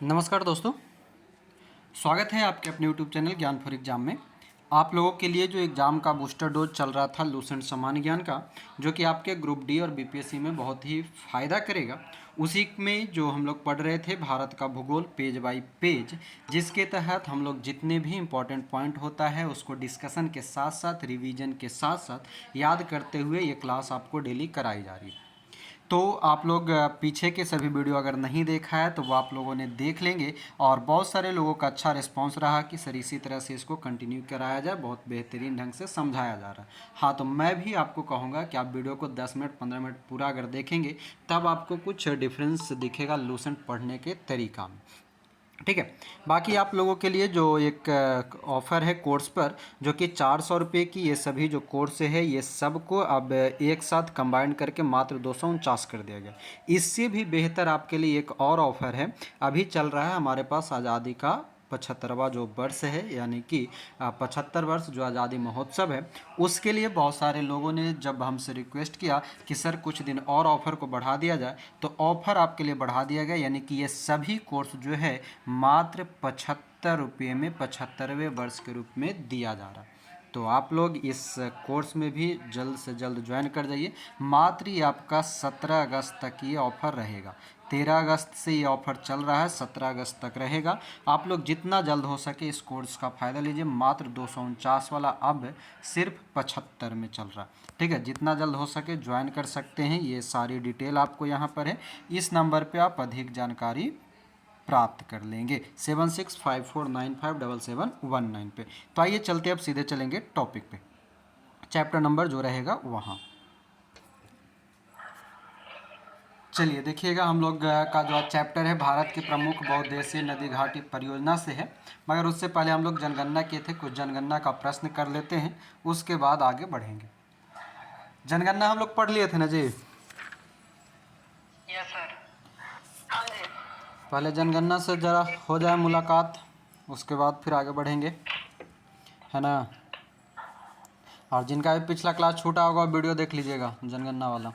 नमस्कार दोस्तों, स्वागत है आपके अपने यूट्यूब चैनल ज्ञान फॉर एग्जाम में। आप लोगों के लिए जो एग्ज़ाम का बूस्टर डोज चल रहा था लूसेंट सामान्य ज्ञान का, जो कि आपके ग्रुप डी और बीपीएससी में बहुत ही फ़ायदा करेगा, उसी में जो हम लोग पढ़ रहे थे भारत का भूगोल पेज बाय पेज, जिसके तहत हम लोग जितने भी इम्पोर्टेंट पॉइंट होता है उसको डिस्कशन के साथ साथ रिवीजन के साथ साथ याद करते हुए ये क्लास आपको डेली कराई जा रही है। तो आप लोग पीछे के सभी वीडियो अगर नहीं देखा है तो वो आप लोगों ने देख लेंगे और बहुत सारे लोगों का अच्छा रिस्पांस रहा कि सर इसी तरह से इसको कंटिन्यू कराया जाए, बहुत बेहतरीन ढंग से समझाया जा रहा है। हाँ, तो मैं भी आपको कहूँगा कि आप वीडियो को 10 मिनट 15 मिनट पूरा अगर देखेंगे तब आपको कुछ डिफरेंस दिखेगा लूसेंट पढ़ने के तरीका में। ठीक है। बाकी आप लोगों के लिए जो एक ऑफ़र है कोर्स पर, जो कि 400 रुपये की ये सभी जो कोर्स है ये सबको अब एक साथ कंबाइंड करके मात्र 249 कर दिया गया। इससे भी बेहतर आपके लिए एक और ऑफ़र है, अभी चल रहा है हमारे पास आज़ादी का 75वां जो वर्ष है, यानी कि 75 वर्ष जो आज़ादी महोत्सव है, उसके लिए बहुत सारे लोगों ने जब हमसे रिक्वेस्ट किया कि सर कुछ दिन और ऑफ़र को बढ़ा दिया जाए, तो ऑफ़र आपके लिए बढ़ा दिया गया, यानी कि ये सभी कोर्स जो है मात्र 75 रुपये में 75वें वर्ष के रूप में दिया जा रहा है। तो आप लोग इस कोर्स में भी जल्द से जल्द ज्वाइन कर जाइए। मात्र ये आपका 17 अगस्त तक ये ऑफ़र रहेगा। 13 अगस्त से ये ऑफ़र चल रहा है, 17 अगस्त तक रहेगा। आप लोग जितना जल्द हो सके इस कोर्स का फ़ायदा लीजिए। मात्र 249 वाला अब सिर्फ 75 में चल रहा है। ठीक है, जितना जल्द हो सके ज्वाइन कर सकते हैं। ये सारी डिटेल आपको यहाँ पर है, इस नंबर पे आप अधिक जानकारी प्राप्त कर लेंगे 7654957719 पे। तो आइए चलते अब सीधे चलेंगे टॉपिक पे, चैप्टर नंबर जो रहेगा वहाँ। चलिए देखिएगा, हम लोग का जो चैप्टर है भारत की प्रमुख बहुउद्देशीय नदी घाटी परियोजना से है, मगर उससे पहले हम लोग जनगणना किए थे, कुछ जनगणना का प्रश्न कर लेते हैं, उसके बाद आगे बढ़ेंगे। जनगणना हम लोग पढ़ लिए थे ना जी? Yes sir. हाँ जी। पहले जनगणना से ज़रा हो जाए मुलाकात, उसके बाद फिर आगे बढ़ेंगे, है ना। और जिनका भी पिछला क्लास छूटा होगा वीडियो देख लीजिएगा जनगणना वाला।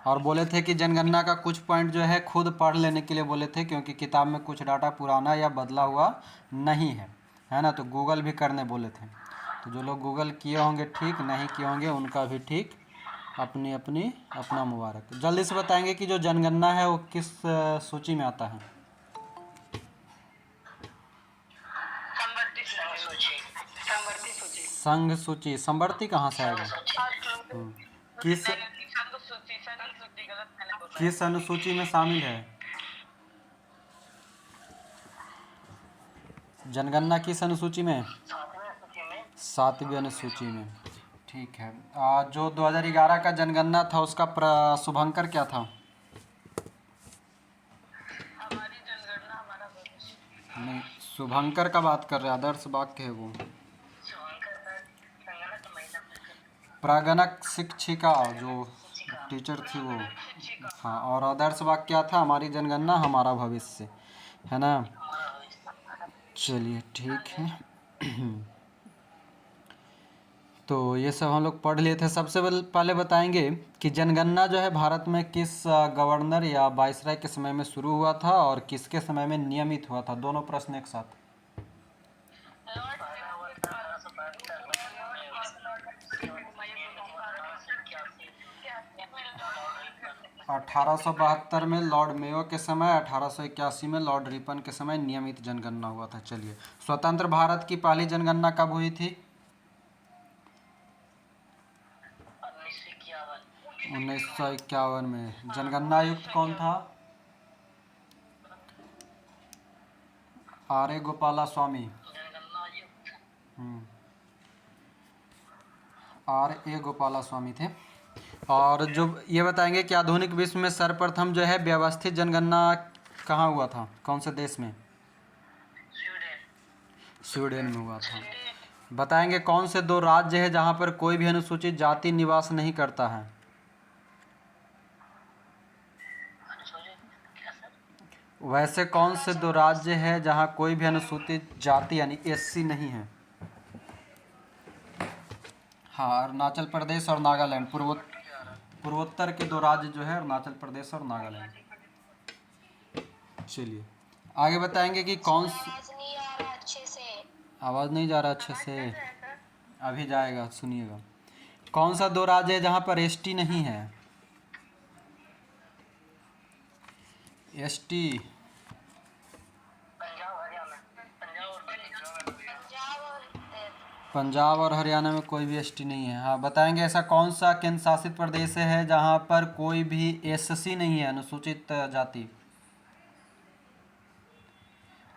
और बोले थे कि जनगणना का कुछ पॉइंट जो है खुद पढ़ लेने के लिए बोले थे, क्योंकि किताब में कुछ डाटा पुराना या बदला हुआ नहीं है ना। तो गूगल भी करने बोले थे, तो जो लोग गूगल किए होंगे ठीक, नहीं किए होंगे उनका भी ठीक, अपनी अपनी अपना मुबारक। जल्दी से बताएंगे कि जो जनगणना है वो किस सूची में आता है? संवर्ती सूची। संवर्ती सूची। संघ सूची। संवर्ती कहाँ से आएगा? किस संघ सूची गलत मैंने बोला। किस अनुसूची में शामिल है जनगणना? किस अनुसूची में? सातवें सूची में। 7वीं अनुसूची में। ठीक है। जो 2011 का जनगणना था उसका शुभंकर क्या था? हमारी जनगणना हमारा भविष्य। नहीं, शुभंकर का बात कर रहे हैं, आदर्श वाक्य है वो। प्रागणक शिक्षिका जो टीचर थी वो। हाँ, और आदर्श वाक्य क्या था? हमारी जनगणना हमारा भविष्य, है ना। चलिए ठीक है। तो ये सब हम लोग पढ़ लिए थे। सबसे पहले बताएंगे कि जनगणना जो है भारत में किस गवर्नर या वायसराय के समय में शुरू हुआ था और किसके समय में नियमित हुआ था। दोनों प्रश्न एक साथ। 1872 में लॉर्ड मेयो के समय, 1881 में लॉर्ड रिपन के समय नियमित जनगणना हुआ था। चलिए, स्वतंत्र भारत की पहली जनगणना कब हुई थी? 1951 में। जनगणना आयुक्त कौन था? R A Gopala Swami. R A Gopala Swami थे। और जो ये बताएंगे कि आधुनिक विश्व में सर्वप्रथम जो है व्यवस्थित जनगणना कहाँ हुआ था, कौन से देश में? स्वीडन में हुआ था। बताएंगे कौन से दो राज्य है जहाँ पर कोई भी अनुसूचित जाति निवास नहीं करता है? वैसे कौन से दो राज्य है जहाँ कोई भी अनुसूचित जाति यानी एससी नहीं है? हाँ, अरुणाचल प्रदेश और नागालैंड। पूर्वोत्तर के दो राज्य जो है अरुणाचल प्रदेश और नागालैंड। चलिए आगे बताएंगे कि कौन आवाज नहीं आ रहा अच्छे से। आवाज़ नहीं जा रहा अच्छे से, अभी जाएगा, सुनिएगा। कौन सा दो राज्य है जहाँ पर एसटी नहीं है? एसटी पंजाब हरियाणा, पंजाब और हरियाणा में कोई भी एसटी नहीं है। हाँ बताएंगे ऐसा कौन सा केंद्र शासित प्रदेश है जहाँ पर कोई भी एससी नहीं है, अनुसूचित जाति?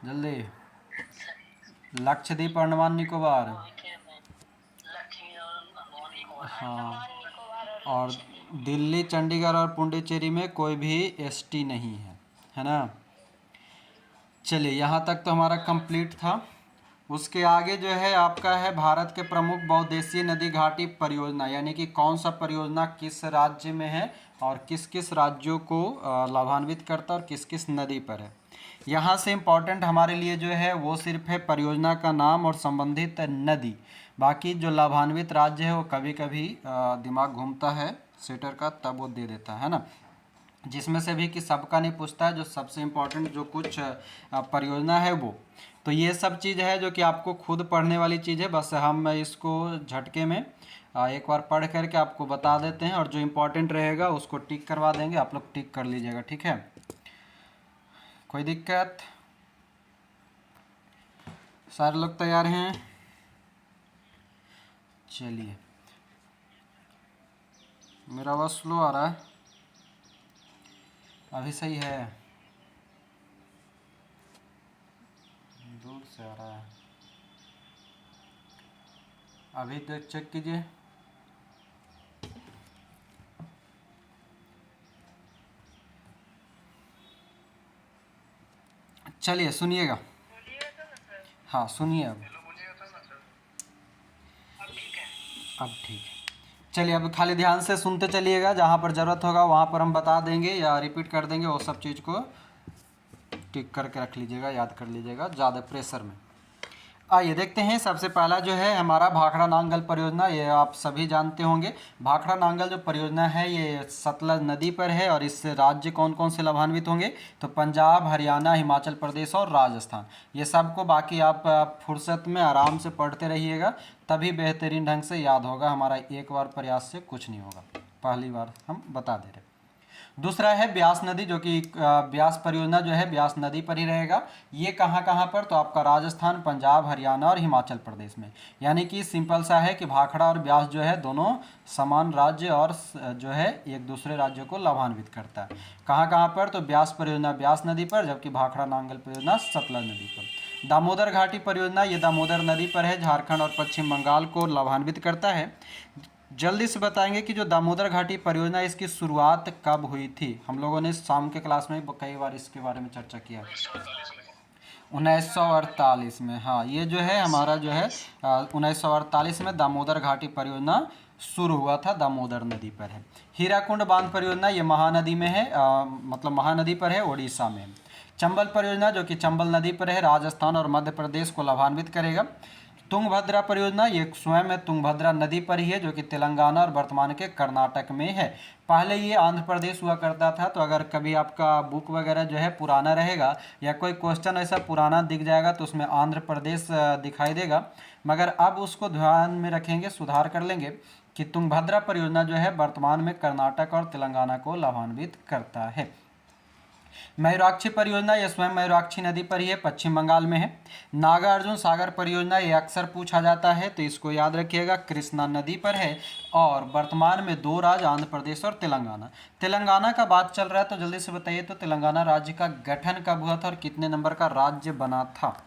जल्दी। लक्षद्वीप, अंडमान निकोबार। हाँ, और दिल्ली, चंडीगढ़ और पुडुचेरी में कोई भी एसटी नहीं है ना। चलिए यहाँ तक तो हमारा कंप्लीट था। उसके आगे जो है आपका है भारत के प्रमुख बहुउद्देशीय नदी घाटी परियोजना, यानी कि कौन सा परियोजना किस राज्य में है और किस किस राज्यों को लाभान्वित करता है और किस किस नदी पर है। यहाँ से इम्पोर्टेंट हमारे लिए जो है वो सिर्फ है परियोजना का नाम और संबंधित नदी। बाकी जो लाभान्वित राज्य है वो कभी कभी दिमाग घूमता है सेटर का, तब वो दे देता है ना। जिसमें से भी कि सबका नहीं पूछता है, जो सबसे इम्पोर्टेंट जो कुछ परियोजना है वो। तो ये सब चीज़ है जो कि आपको खुद पढ़ने वाली चीज़ है, बस हम इसको झटके में एक बार पढ़ करके आपको बता देते हैं, और जो इम्पोर्टेंट रहेगा उसको टिक करवा देंगे, आप लोग टिक कर लीजिएगा, ठीक है। कोई दिक्कत? सारे लोग तैयार हैं? चलिए, मेरा आवाज़ स्लो आ रहा है, अभी सही है? दूर से आ रहा है, अभी तो चेक कीजिए। चलिए सुनिएगा, हाँ सुनिए अब ठीक है। चलिए अब खाली ध्यान से सुनते चलिएगा, जहाँ पर ज़रूरत होगा वहाँ पर हम बता देंगे या रिपीट कर देंगे, वो सब चीज़ को टिक करके रख लीजिएगा, याद कर लीजिएगा ज़्यादा प्रेशर में। आइए देखते हैं, सबसे पहला जो है हमारा भाखड़ा नांगल परियोजना, ये आप सभी जानते होंगे। भाखड़ा नांगल जो परियोजना है ये सतलज नदी पर है, और इससे राज्य कौन कौन से लाभान्वित होंगे? तो पंजाब, हरियाणा, हिमाचल प्रदेश और राजस्थान। ये सबको बाकी आप फुर्सत में आराम से पढ़ते रहिएगा, तभी बेहतरीन ढंग से याद होगा। हमारा एक बार प्रयास से कुछ नहीं होगा, पहली बार हम बता दे रहे। दूसरा है ब्यास नदी, जो कि ब्यास परियोजना जो है ब्यास नदी पर ही रहेगा। ये कहाँ कहाँ पर? तो आपका राजस्थान, पंजाब, हरियाणा और हिमाचल प्रदेश में। यानी कि सिंपल सा है कि भाखड़ा और ब्यास जो है दोनों समान राज्य और जो है एक दूसरे राज्यों को लाभान्वित करता है। कहाँ कहाँ पर? तो ब्यास परियोजना ब्यास नदी पर, जबकि भाखड़ा नांगल परियोजना सतलज नदी पर। दामोदर घाटी परियोजना ये दामोदर नदी पर है, झारखंड और पश्चिम बंगाल को लाभान्वित करता है। जल्दी से बताएंगे कि जो दामोदर घाटी परियोजना इसकी शुरुआत कब हुई थी? हम लोगों ने शाम के क्लास में कई बार इसके बारे में चर्चा किया है। 1948 में, हाँ ये जो है हमारा जो है 1948 में दामोदर घाटी परियोजना शुरू हुआ था, दामोदर नदी पर है। हीराकुंड बांध परियोजना ये महानदी में है, मतलब महानदी पर है, उड़ीसा में। चंबल परियोजना जो कि चंबल नदी पर है, राजस्थान और मध्य प्रदेश को लाभान्वित करेगा। तुंगभद्रा परियोजना ये स्वयं में तुंगभद्रा नदी पर ही है, जो कि तेलंगाना और वर्तमान के कर्नाटक में है। पहले ये आंध्र प्रदेश हुआ करता था, तो अगर कभी आपका बुक वगैरह जो है पुराना रहेगा या कोई क्वेश्चन ऐसा पुराना दिख जाएगा तो उसमें आंध्र प्रदेश दिखाई देगा, मगर अब उसको ध्यान में रखेंगे, सुधार कर लेंगे कि तुंगभद्रा परियोजना जो है वर्तमान में कर्नाटक और तेलंगाना को लाभान्वित करता है। मयूराक्षी परियोजना यह स्वयं मयूराक्षी नदी पर ही है, पश्चिम बंगाल में है। नागार्जुन सागर परियोजना ये अक्सर पूछा जाता है, तो इसको याद रखिएगा, कृष्णा नदी पर है, और वर्तमान में दो राज्य आंध्र प्रदेश और तेलंगाना। तेलंगाना का बात चल रहा है तो जल्दी से बताइए, तो तेलंगाना राज्य का गठन कब हुआ था और कितने नंबर का राज्य बना था?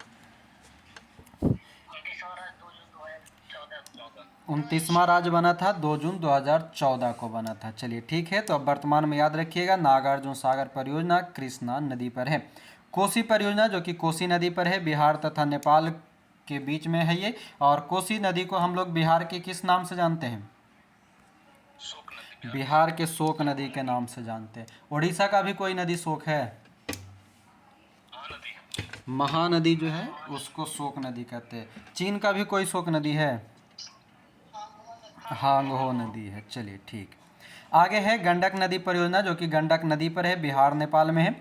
29वां राज्य बना था, 2 जून 2014 को बना था। चलिए ठीक है, तो अब वर्तमान में याद रखिएगा, नागार्जुन सागर परियोजना कृष्णा नदी पर है। कोसी परियोजना जो कि कोसी नदी पर है, बिहार तथा नेपाल के बीच में है ये, और कोसी नदी को हम लोग बिहार के किस नाम से जानते हैं? बिहार के शोक नदी के नाम से जानते हैं। उड़ीसा का भी कोई नदी शोक है? महानदी जो है उसको शोक नदी कहते हैं। चीन का भी कोई शोक नदी है? हांगहो नदी है। चलिए ठीक। आगे है गंडक नदी परियोजना जो कि गंडक नदी पर है, बिहार नेपाल में है।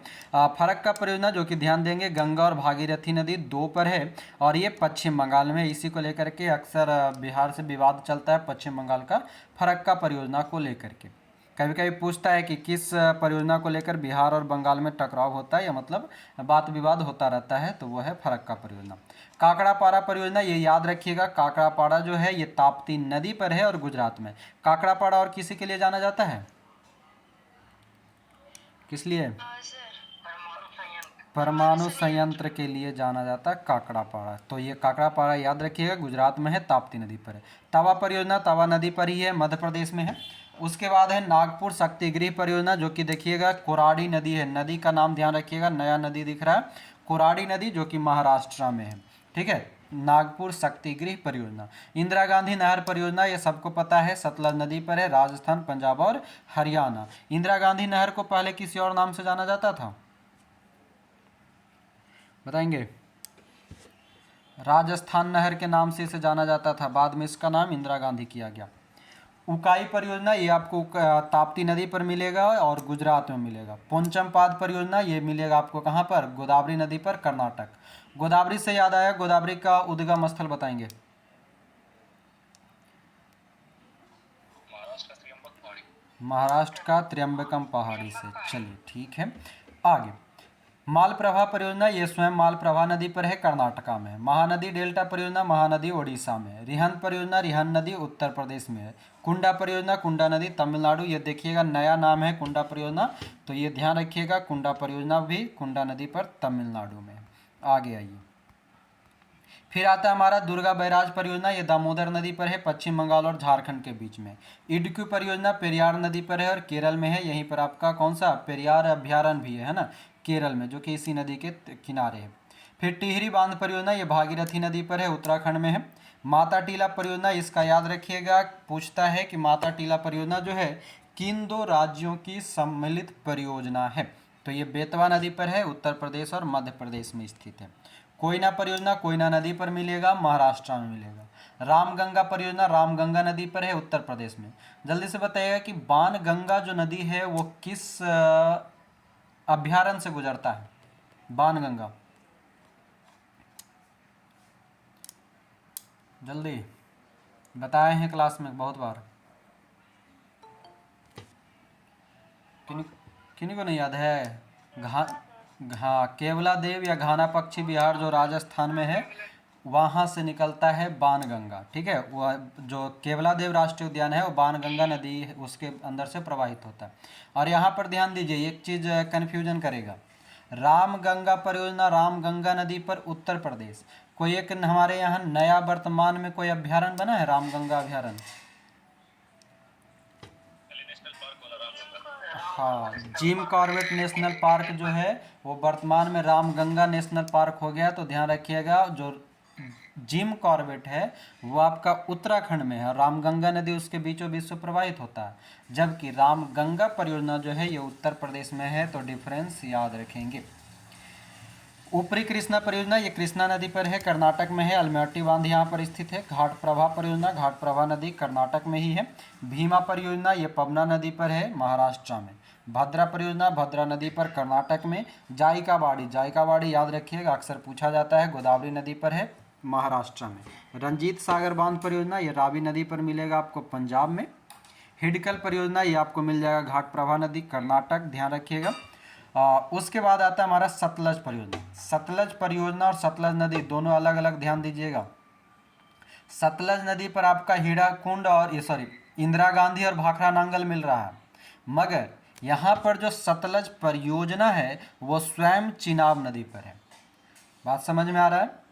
फरक्का परियोजना जो कि ध्यान देंगे गंगा और भागीरथी नदी 2 पर है और ये पश्चिम बंगाल में है। इसी को लेकर के अक्सर बिहार से विवाद चलता है पश्चिम बंगाल का फरक्का परियोजना को लेकर के। कभी कभी पूछता है कि किस परियोजना को लेकर बिहार और बंगाल में टकराव होता है या मतलब बात विवाद होता रहता है, तो वो है फरक्का परियोजना। काकड़ापाड़ा परियोजना ये याद रखिएगा, काकड़ापाड़ा जो है ये ताप्ती नदी पर है और गुजरात में। काकड़ापाड़ा और किसी के लिए जाना जाता है, किस लिए? परमाणु संयंत्र। परमाणु संयंत्र के लिए जाना जाता है काकड़ापाड़ा। तो ये काकड़ापाड़ा याद रखिएगा, गुजरात में है, ताप्ती नदी पर है। तवा परियोजना तवा नदी पर ही है, मध्य प्रदेश में है। उसके बाद है नागपुर शक्तिगृह परियोजना जो कि देखिएगा कोराडी नदी है, नदी का नाम ध्यान रखिएगा, नया नदी दिख रहा है कोराडी नदी जो कि महाराष्ट्र में है। ठीक है, नागपुर शक्तिगृह परियोजना। इंदिरा गांधी नहर परियोजना ये सबको पता है, सतलज नदी पर है, राजस्थान, पंजाब और हरियाणा। इंदिरा गांधी नहर को पहले किसी और नाम से जाना जाता था, बताएंगे? राजस्थान नहर के नाम से इसे जाना जाता था, बाद में इसका नाम इंदिरा गांधी किया गया। उकाई परियोजना ये आपको ताप्ती नदी पर मिलेगा और गुजरात में मिलेगा। पोंचमपाद परियोजना ये मिलेगा आपको कहाँ पर? गोदावरी नदी पर, कर्नाटक। गोदावरी से याद आया, गोदावरी का उद्गम स्थल बताएंगे? महाराष्ट्र का त्र्यंबकम पहाड़ी से। चलिए ठीक है, आगे मालप्रभा परियोजना ये स्वयं मालप्रभा नदी पर है, कर्नाटका में। महानदी डेल्टा परियोजना महानदी ओडिशा में है। रिहंद परियोजना रिहंद नदी उत्तर प्रदेश में है। कुंडा परियोजना कुंडा नदी तमिलनाडु। ये देखिएगा नया नाम है कुंडा परियोजना, तो ये ध्यान रखिएगा, कुंडा परियोजना भी कुंडा नदी पर तमिलनाडु में। आगे आइए, फिर आता है हमारा दुर्गा बैराज परियोजना, ये दामोदर नदी पर है, पश्चिम बंगाल और झारखंड के बीच में। इडुक्की परियोजना पेरियार नदी पर है और केरल में है। यहीं पर आपका कौन सा पेरियार अभ्यारण्य भी है ना, केरल में, जो कि इसी नदी के किनारे है। फिर टिहरी बांध परियोजना ये भागीरथी नदी पर है, उत्तराखंड में है। माता टीला परियोजना इसका याद रखिएगा, पूछता है कि माता टीला परियोजना जो है किन 2 राज्यों की सम्मिलित परियोजना है, तो ये बेतवा नदी पर है, उत्तर प्रदेश और मध्य प्रदेश में स्थित है। कोयना परियोजना कोयना नदी पर मिलेगा, महाराष्ट्र में मिलेगा। रामगंगा परियोजना रामगंगा नदी पर है, उत्तर प्रदेश में। जल्दी से बताइएगा कि बाणगंगा जो नदी है वो किस अभ्यारण्य से गुजरता है? बाणगंगा, जल्दी बताए हैं क्लास में बहुत बार, किन्हीं को नहीं याद है? हाँ, केवला देव या घाना पक्षी विहार जो राजस्थान में है, वहाँ से निकलता है बाणगंगा। ठीक है, वह जो केवला देव राष्ट्रीय उद्यान है वो बाणगंगा नदी उसके अंदर से प्रवाहित होता है। और यहाँ पर ध्यान दीजिए, एक चीज़ कन्फ्यूजन करेगा, रामगंगा परियोजना रामगंगा नदी पर उत्तर प्रदेश। कोई एक हमारे यहाँ नया वर्तमान में कोई अभ्यारण्य बना है रामगंगा अभ्यारण्य? हाँ, जिम कॉर्बेट नेशनल पार्क जो है वो वर्तमान में रामगंगा नेशनल पार्क हो गया। तो ध्यान रखिएगा, जो जिम कॉर्बेट है वो आपका उत्तराखंड में है, रामगंगा नदी उसके बीचों बीच से प्रवाहित होता है, जबकि रामगंगा परियोजना जो है ये उत्तर प्रदेश में है। तो डिफरेंस याद रखेंगे। ऊपरी कृष्णा परियोजना ये कृष्णा नदी पर है, कर्नाटक में है। अलमट्टी बांध यहाँ पर स्थित है। घाट प्रभा परियोजना घाट प्रभा नदी कर्नाटक में ही है। भीमा परियोजना ये पवना नदी पर है, महाराष्ट्र में। भद्रा परियोजना भद्रा नदी पर, कर्नाटक में। जायकावाड़ी याद रखिएगा, अक्सर पूछा जाता है, गोदावरी नदी पर है, महाराष्ट्र में। रंजीत सागर बांध परियोजना ये रावी नदी पर मिलेगा आपको, पंजाब में। हिडकल परियोजना ये आपको मिल जाएगा घाट प्रभा नदी, कर्नाटक, ध्यान रखिएगा। उसके बाद आता है हमारा सतलज परियोजना। सतलज परियोजना और सतलज नदी दोनों अलग अलग, ध्यान दीजिएगा। सतलज नदी पर आपका हीराकुंड और इंदिरा गांधी और भाखड़ा नांगल मिल रहा है, मगर यहाँ पर जो सतलज परियोजना है वो स्वयं चिनाब नदी पर है। बात समझ में आ रहा है?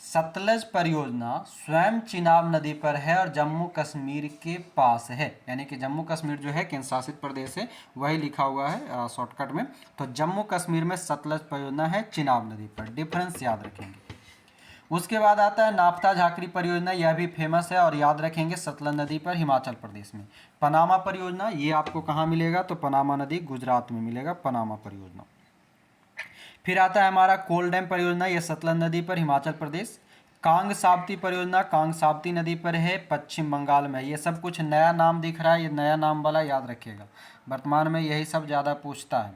सतलज परियोजना स्वयं चिनाब नदी पर है और जम्मू कश्मीर के पास है, यानी कि जम्मू कश्मीर जो है केंद्र शासित प्रदेश है, वही लिखा हुआ है शॉर्टकट में। तो जम्मू कश्मीर में सतलज परियोजना है चिनाब नदी पर, डिफरेंस याद रखेंगे। उसके बाद आता है नाफ्ता झाकरी परियोजना, यह भी फेमस है और याद रखेंगे सतलज नदी पर, हिमाचल प्रदेश में। पनामा परियोजना ये आपको कहाँ मिलेगा? तो पनामा नदी गुजरात में मिलेगा, पनामा परियोजना। फिर आता है हमारा कोल डैम परियोजना, ये सतलज नदी पर, हिमाचल प्रदेश। कांग साप्ती परियोजना कांग साप्ती नदी पर है, पश्चिम बंगाल में। ये सब कुछ नया नाम दिख रहा है, ये नया नाम वाला याद रखिएगा, वर्तमान में यही सब ज़्यादा पूछता है।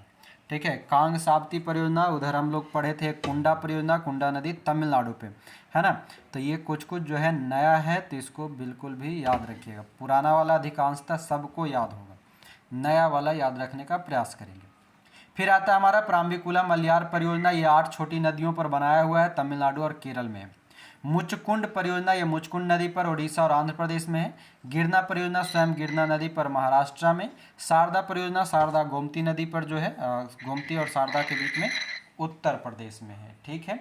ठीक है, कांग साप्ती परियोजना, उधर हम लोग पढ़े थे कुंडा परियोजना, कुंडा नदी तमिलनाडु पे, है ना। तो ये कुछ कुछ जो है नया है, तो इसको बिल्कुल भी याद रखिएगा। पुराना वाला अधिकांशतः सबको याद होगा, नया वाला याद रखने का प्रयास करेंगे। फिर आता है हमारा प्राम्बिकुला मलयार परियोजना, ये 8 छोटी नदियों पर बनाया हुआ है, तमिलनाडु और केरल में। मुचकुंड परियोजना, ये मुचकुंड नदी पर उड़ीसा और आंध्र प्रदेश में है। गिरना परियोजना स्वयं गिरना नदी पर महाराष्ट्र में। शारदा परियोजना शारदा गोमती नदी पर जो है गोमती और शारदा के बीच में उत्तर प्रदेश में है। ठीक है,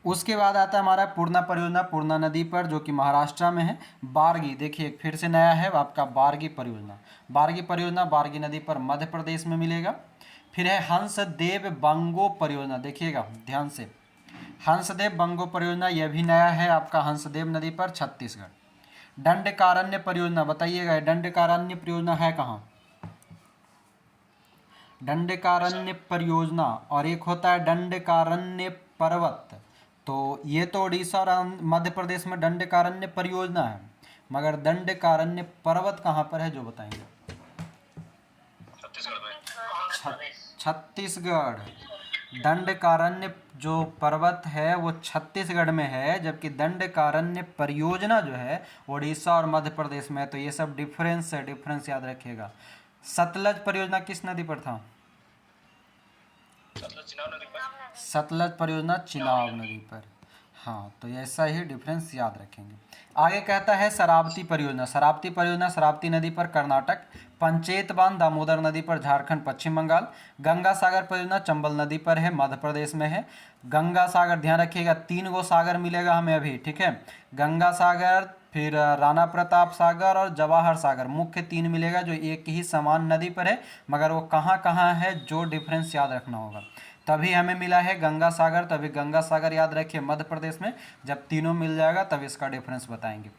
उसके बाद आता है हमारा पूर्णा परियोजना, पूर्णा नदी पर जो कि महाराष्ट्र में है। बारगी, देखिए फिर से नया है आपका बारगी परियोजना। बारगी परियोजना बारगी नदी पर मध्य प्रदेश में मिलेगा। फिर है हंसदेव बंगो परियोजना, देखिएगा ध्यान से, हंसदेव बंगो परियोजना यह भी नया है आपका, हंसदेव नदी पर छत्तीसगढ़। दंडकारण्य परियोजना, बताइएगा दंडकारण्य परियोजना है कहाँ? दंडकारण्य परियोजना, और एक होता है दंडकारण्य पर्वत, तो ये तो उड़ीसा और मध्य प्रदेश में दंडकारण्य परियोजना है, मगर दंडकारण्य पर्वत कहाँ पर है जो बताएंगे? छत्तीसगढ़। दंडकारण्य जो पर्वत है वो छत्तीसगढ़ में है, जबकि दंडकारण्य परियोजना जो है उड़ीसा और मध्य प्रदेश में है। तो ये सब डिफरेंस है, डिफरेंस याद रखिएगा। सतलज परियोजना किस नदी पर था? सतलज परियोजना चिनाब नदी पर। हाँ, तो ऐसा ही डिफरेंस याद रखेंगे। आगे कहता है शरावती परियोजना, शरावती परियोजना शरावती नदी पर कर्नाटक। पंचेत बांध दामोदर नदी पर झारखंड पश्चिम बंगाल। गंगा सागर परियोजना चंबल नदी पर है, मध्य प्रदेश में है। गंगा सागर, ध्यान रखिएगा 3 गो सागर मिलेगा हमें अभी, ठीक है। गंगा सागर, फिर राणा प्रताप सागर और जवाहर सागर, मुख्य 3 मिलेगा जो एक ही समान नदी पर है, मगर वो कहाँ कहाँ है जो डिफरेंस याद रखना होगा। तभी हमें मिला है गंगा सागर, तभी गंगा सागर याद रखिए मध्य प्रदेश में, जब तीनों मिल जाएगा तब इसका डिफरेंस बताएंगे।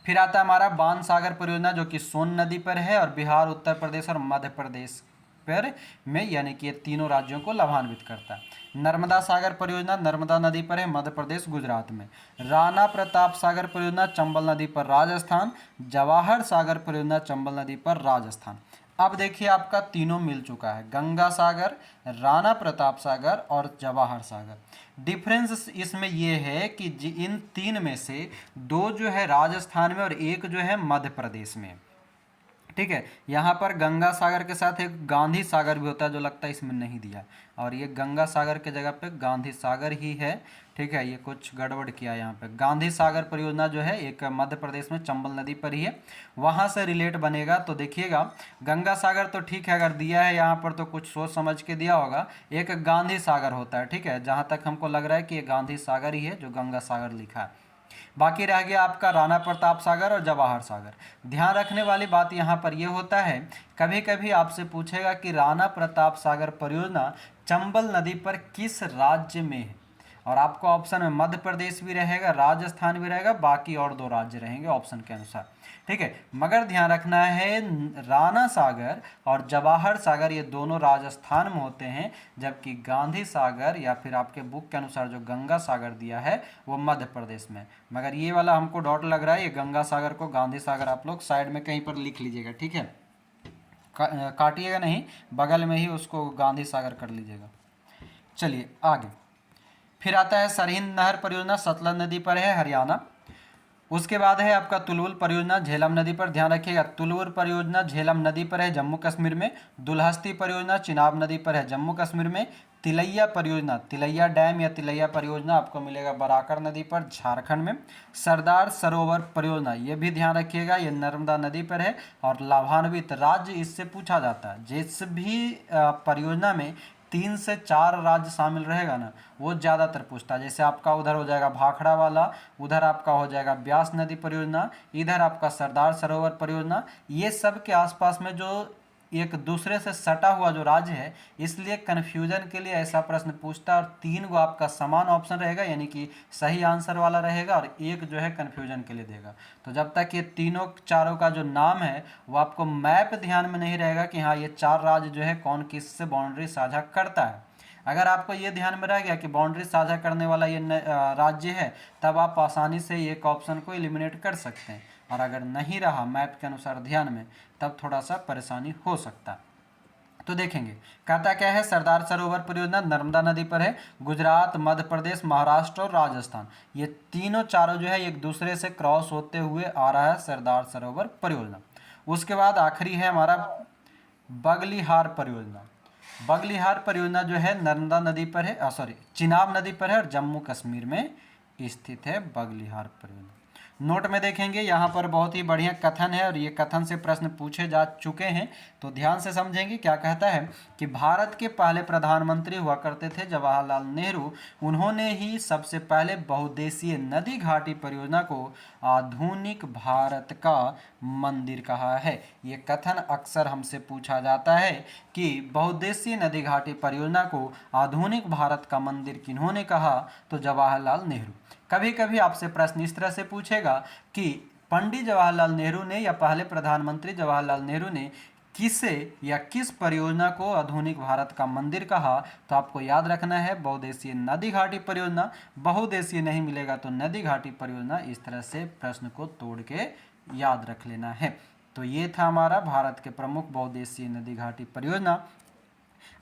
फिर आता है हमारा बाण सागर परियोजना जो कि सोन नदी पर है और बिहार, उत्तर प्रदेश और मध्य प्रदेश पर में, यानी कि ये तीनों राज्यों को लाभान्वित करता है। नर्मदा सागर परियोजना नर्मदा नदी पर है, मध्य प्रदेश गुजरात में। राणा प्रताप सागर परियोजना चंबल नदी पर राजस्थान। जवाहर सागर परियोजना चंबल नदी पर राजस्थान। अब देखिए आपका तीनों मिल चुका है, गंगा सागर, राणा प्रताप सागर और जवाहर सागर। डिफरेंस इसमें यह है कि इन 3 में से 2 जो है राजस्थान में और 1 जो है मध्य प्रदेश में। ठीक है, यहाँ पर गंगा सागर के साथ एक गांधी सागर भी होता है जो लगता है इसमें नहीं दिया, और ये गंगा सागर के जगह पे गांधी सागर ही है। ठीक है, ये कुछ गड़बड़ किया यहाँ पे। गांधी सागर परियोजना जो है एक मध्य प्रदेश में चंबल नदी पर ही है, वहाँ से रिलेट बनेगा। तो देखिएगा गंगा सागर तो ठीक है, अगर दिया है यहाँ पर तो कुछ सोच समझ के दिया होगा। एक गांधी सागर होता है, ठीक है, जहाँ तक हमको लग रहा है कि ये गांधी सागर ही है जो गंगा सागर लिखा है। बाकी रह गया आपका राणा प्रताप सागर और जवाहर सागर। ध्यान रखने वाली बात यहाँ पर यह होता है, कभी कभी आपसे पूछेगा कि राणा प्रताप सागर परियोजना चंबल नदी पर किस राज्य में है, और आपको ऑप्शन में मध्य प्रदेश भी रहेगा, राजस्थान भी रहेगा, बाकी और 2 राज्य रहेंगे ऑप्शन के अनुसार। ठीक है, मगर ध्यान रखना है राणा सागर और जवाहर सागर ये दोनों राजस्थान में होते हैं, जबकि गांधी सागर या फिर आपके बुक के अनुसार जो गंगा सागर दिया है वो मध्य प्रदेश में। मगर ये वाला हमको डॉट लग रहा है, ये गंगा सागर को गांधी सागर आप लोग साइड में कहीं पर लिख लीजिएगा, ठीक है, काटिएगा नहीं, बगल में ही उसको गांधी सागर कर लीजिएगा। चलिए आगे, फिर आता है सरहिंद नहर परियोजना सतलज नदी पर है, हरियाणा। उसके बाद है आपका तुलवुल परियोजना झेलम नदी पर, ध्यान रखिएगा तुलवुल परियोजना झेलम नदी पर है, जम्मू कश्मीर में। दुल्हस्ती परियोजना चिनाब नदी पर है, जम्मू कश्मीर में। तिलैया परियोजना, तिलैया डैम या तिलैया परियोजना आपको मिलेगा बराकर नदी पर, झारखंड में। सरदार सरोवर परियोजना, ये भी ध्यान रखिएगा, ये नर्मदा नदी पर है और लाभान्वित राज्य इससे पूछा जाता है। जिस भी परियोजना में 3 से 4 राज्य शामिल रहेगा ना, वो ज़्यादातर पूछता है। जैसे आपका उधर हो जाएगा भाखड़ा वाला, उधर आपका हो जाएगा ब्यास नदी परियोजना, इधर आपका सरदार सरोवर परियोजना। ये सब के आसपास में जो एक दूसरे से सटा हुआ जो राज्य है, इसलिए कन्फ्यूजन के लिए ऐसा प्रश्न पूछता है। और 3 गो आपका समान ऑप्शन रहेगा, यानी कि सही आंसर वाला रहेगा, और 1 जो है कन्फ्यूजन के लिए देगा। तो जब तक ये तीनों चारों का जो नाम है वो आपको मैप ध्यान में नहीं रहेगा कि हाँ ये 4 राज्य जो है कौन किससे बाउंड्री साझा करता है, अगर आपको ये ध्यान में रह गया कि बाउंड्री साझा करने वाला ये राज्य है, तब आप आसानी से एक ऑप्शन को एलिमिनेट कर सकते हैं। और अगर नहीं रहा मैप के अनुसार ध्यान में, तब थोड़ा सा परेशानी हो सकता है। तो देखेंगे कहता क्या है, सरदार सरोवर परियोजना नर्मदा नदी पर है। गुजरात, मध्य प्रदेश, महाराष्ट्र और राजस्थान, ये तीनों चारों जो है एक दूसरे से क्रॉस होते हुए आ रहा है सरदार सरोवर परियोजना। उसके बाद आखिरी है हमारा बगलिहार परियोजना। बगलिहार परियोजना जो है नर्मदा नदी पर है, चिनाब नदी पर है और जम्मू कश्मीर में स्थित है बगलिहार परियोजना। नोट में देखेंगे यहाँ पर बहुत ही बढ़िया कथन है और ये कथन से प्रश्न पूछे जा चुके हैं, तो ध्यान से समझेंगे। क्या कहता है कि भारत के पहले प्रधानमंत्री हुआ करते थे जवाहरलाल नेहरू। उन्होंने ही सबसे पहले बहुउद्देशीय नदी घाटी परियोजना को आधुनिक भारत का मंदिर कहा है। ये कथन अक्सर हमसे पूछा जाता है कि बहुउद्देशीय नदी घाटी परियोजना को आधुनिक भारत का मंदिर किन्होंने कहा, तो जवाहरलाल नेहरू। कभी कभी आपसे प्रश्न इस तरह से पूछेगा कि पंडित जवाहरलाल नेहरू ने या पहले प्रधानमंत्री जवाहरलाल नेहरू ने किसे या किस परियोजना को आधुनिक भारत का मंदिर कहा, तो आपको याद रखना है बहुउद्देशीय नदी घाटी परियोजना। बहुउद्देशीय नहीं मिलेगा तो नदी घाटी परियोजना। इस तरह से प्रश्न को तोड़ के याद रख लेना है। तो ये था हमारा भारत के प्रमुख बहुउद्देशीय नदी घाटी परियोजना।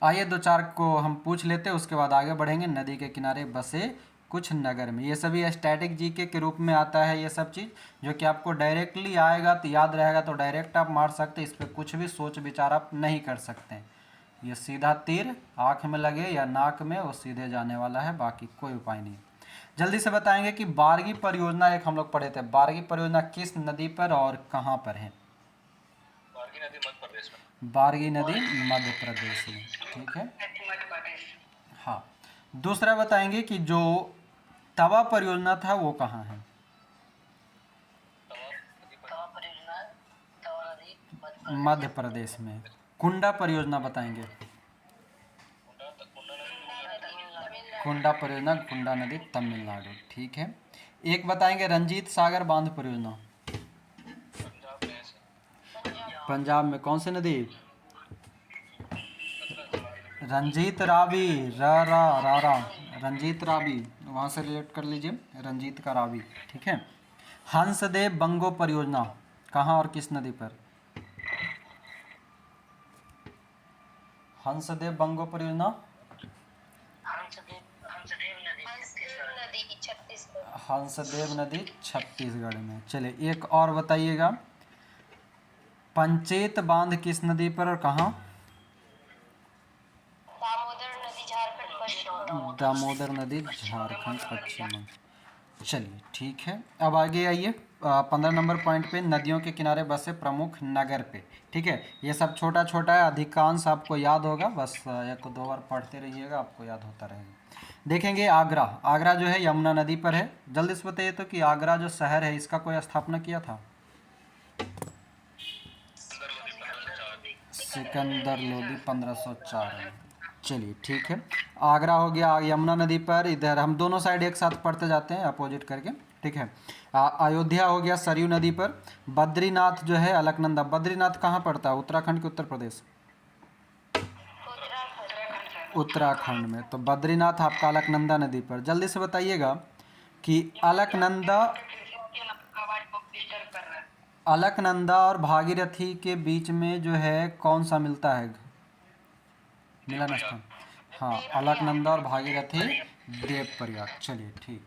आइए दो चार को हम पूछ लेते हैं, उसके बाद आगे बढ़ेंगे। नदी के किनारे बसे कुछ नगर में, ये सभी स्टैटिक जीके के रूप में आता है। ये सब चीज़ जो कि आपको डायरेक्टली आएगा तो याद रहेगा, तो डायरेक्ट आप मार सकते, इस पर कुछ भी सोच विचार आप नहीं कर सकते हैं। ये सीधा तीर आँख में लगे या नाक में, वो सीधे जाने वाला है, बाकी कोई उपाय नहीं। जल्दी से बताएंगे कि बारगी परियोजना एक हम लोग पढ़े थे, बारगी परियोजना किस नदी पर और कहाँ पर है? बारगी नदी मध्य प्रदेश में। बारगी नदी मध्य प्रदेश में, ठीक है। मध्य प्रदेश। हाँ, दूसरा बताएंगे कि जो तवा परियोजना था वो कहाँ है? तवा परियोजना तवा नदी मध्य प्रदेश में। कुंडा परियोजना बताएंगे। कुंडा परियोजना कुंडा नदी तमिलनाडु, ठीक है। एक बताएंगे रंजीत सागर बांध परियोजना। पंजाब में कौन सी नदी? रंजीत रावी, रा रंजीत रावी, वहाँ से रिलेट कर लीजिए, रंजीत का रावी, ठीक है। हंसदेव बंगो परियोजना कहाँ और किस नदी पर? हंसदेव बंगो परियोजना हंसदेव नदी छत्तीसगढ़ में। चलिए एक और बताइएगा, पंचेत बांध किस नदी पर और कहाँ? दामोदर नदी झारखंड पश्चिम में। चलिए ठीक है, अब आगे आइए 15 नंबर पॉइंट पे, नदियों के किनारे बसे प्रमुख नगर पे, ठीक है। ये सब छोटा छोटा है, अधिकांश आपको याद होगा, बस एक दो बार पढ़ते रहिएगा, आपको याद होता रहेगा। देखेंगे आगरा। आगरा जो है यमुना नदी पर है। जल्दी से बताइए तो कि आगरा जो शहर है इसका कोई स्थापना किया था? सिकंदर लोदी 1504 में। चलिए ठीक है, आगरा हो गया यमुना नदी पर। इधर हम दोनों साइड एक साथ पढ़ते जाते हैं अपोजिट करके, ठीक है। अयोध्या हो गया सरयू नदी पर। बद्रीनाथ जो है अलकनंदा। बद्रीनाथ कहाँ पड़ता है? उत्तराखंड के उत्तर प्रदेश? उत्तराखंड में। तो बद्रीनाथ आपका अलकनंदा नदी पर। जल्दी से बताइएगा कि अलकनंदा और भागीरथी के बीच में जो है कौन सा मिलता है मिलन स्थान? हाँ, अलकनंदा और भागीरथी देवप्रयाग। चलिए ठीक।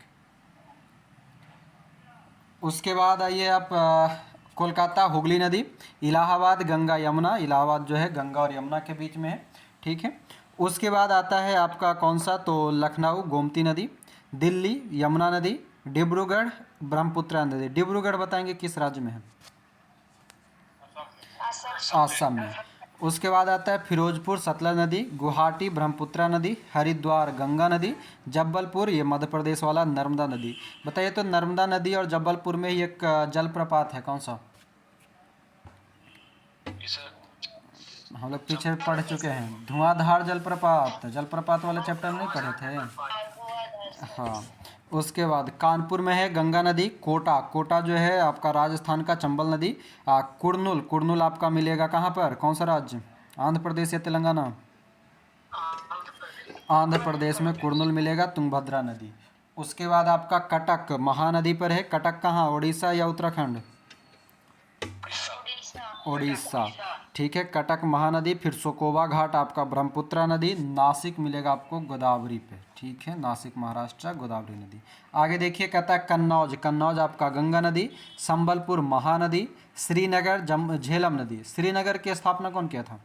उसके बाद आइए आप कोलकाता हुगली नदी। इलाहाबाद गंगा यमुना। इलाहाबाद जो है गंगा और यमुना के बीच में है, ठीक है। उसके बाद आता है आपका कौन सा? तो लखनऊ गोमती नदी। दिल्ली यमुना नदी। डिब्रूगढ़ ब्रह्मपुत्र नदी। डिब्रूगढ़ बताएंगे किस राज्य में है? आसाम में। उसके बाद आता है फिरोजपुर सतलज नदी। गुवाहाटी ब्रह्मपुत्र नदी। हरिद्वार गंगा नदी। जबलपुर ये मध्य प्रदेश वाला नर्मदा नदी। बताइए तो नर्मदा नदी और जबलपुर में ही एक जलप्रपात है, कौन सा? हम लोग पीछे पढ़ चुके हैं, धुआंधार जलप्रपात। जलप्रपात वाले चैप्टर में नहीं पढ़े थे? हाँ। उसके बाद कानपुर में है गंगा नदी। कोटा, कोटा जो है आपका राजस्थान का चंबल नदी। कुर्नूल, कुर्नूल आपका मिलेगा कहाँ पर? कौन सा राज्य? आंध्र प्रदेश या तेलंगाना? आंध्र प्रदेश में कुर्नूल मिलेगा, तुंगभद्रा नदी। उसके बाद आपका कटक महानदी पर है। कटक कहाँ, उड़ीसा या उत्तराखंड? उड़ीसा। उड़ीसा, ठीक है। कटक महानदी। फिर सोकोवा घाट आपका ब्रह्मपुत्रा नदी। नासिक मिलेगा आपको गोदावरी पे, ठीक है, नासिक महाराष्ट्र गोदावरी नदी। आगे देखिए, कहता है कन्नौज, कन्नौज आपका गंगा नदी। संबलपुर महानदी। श्रीनगर झेलम नदी। श्रीनगर की स्थापना कौन किया था?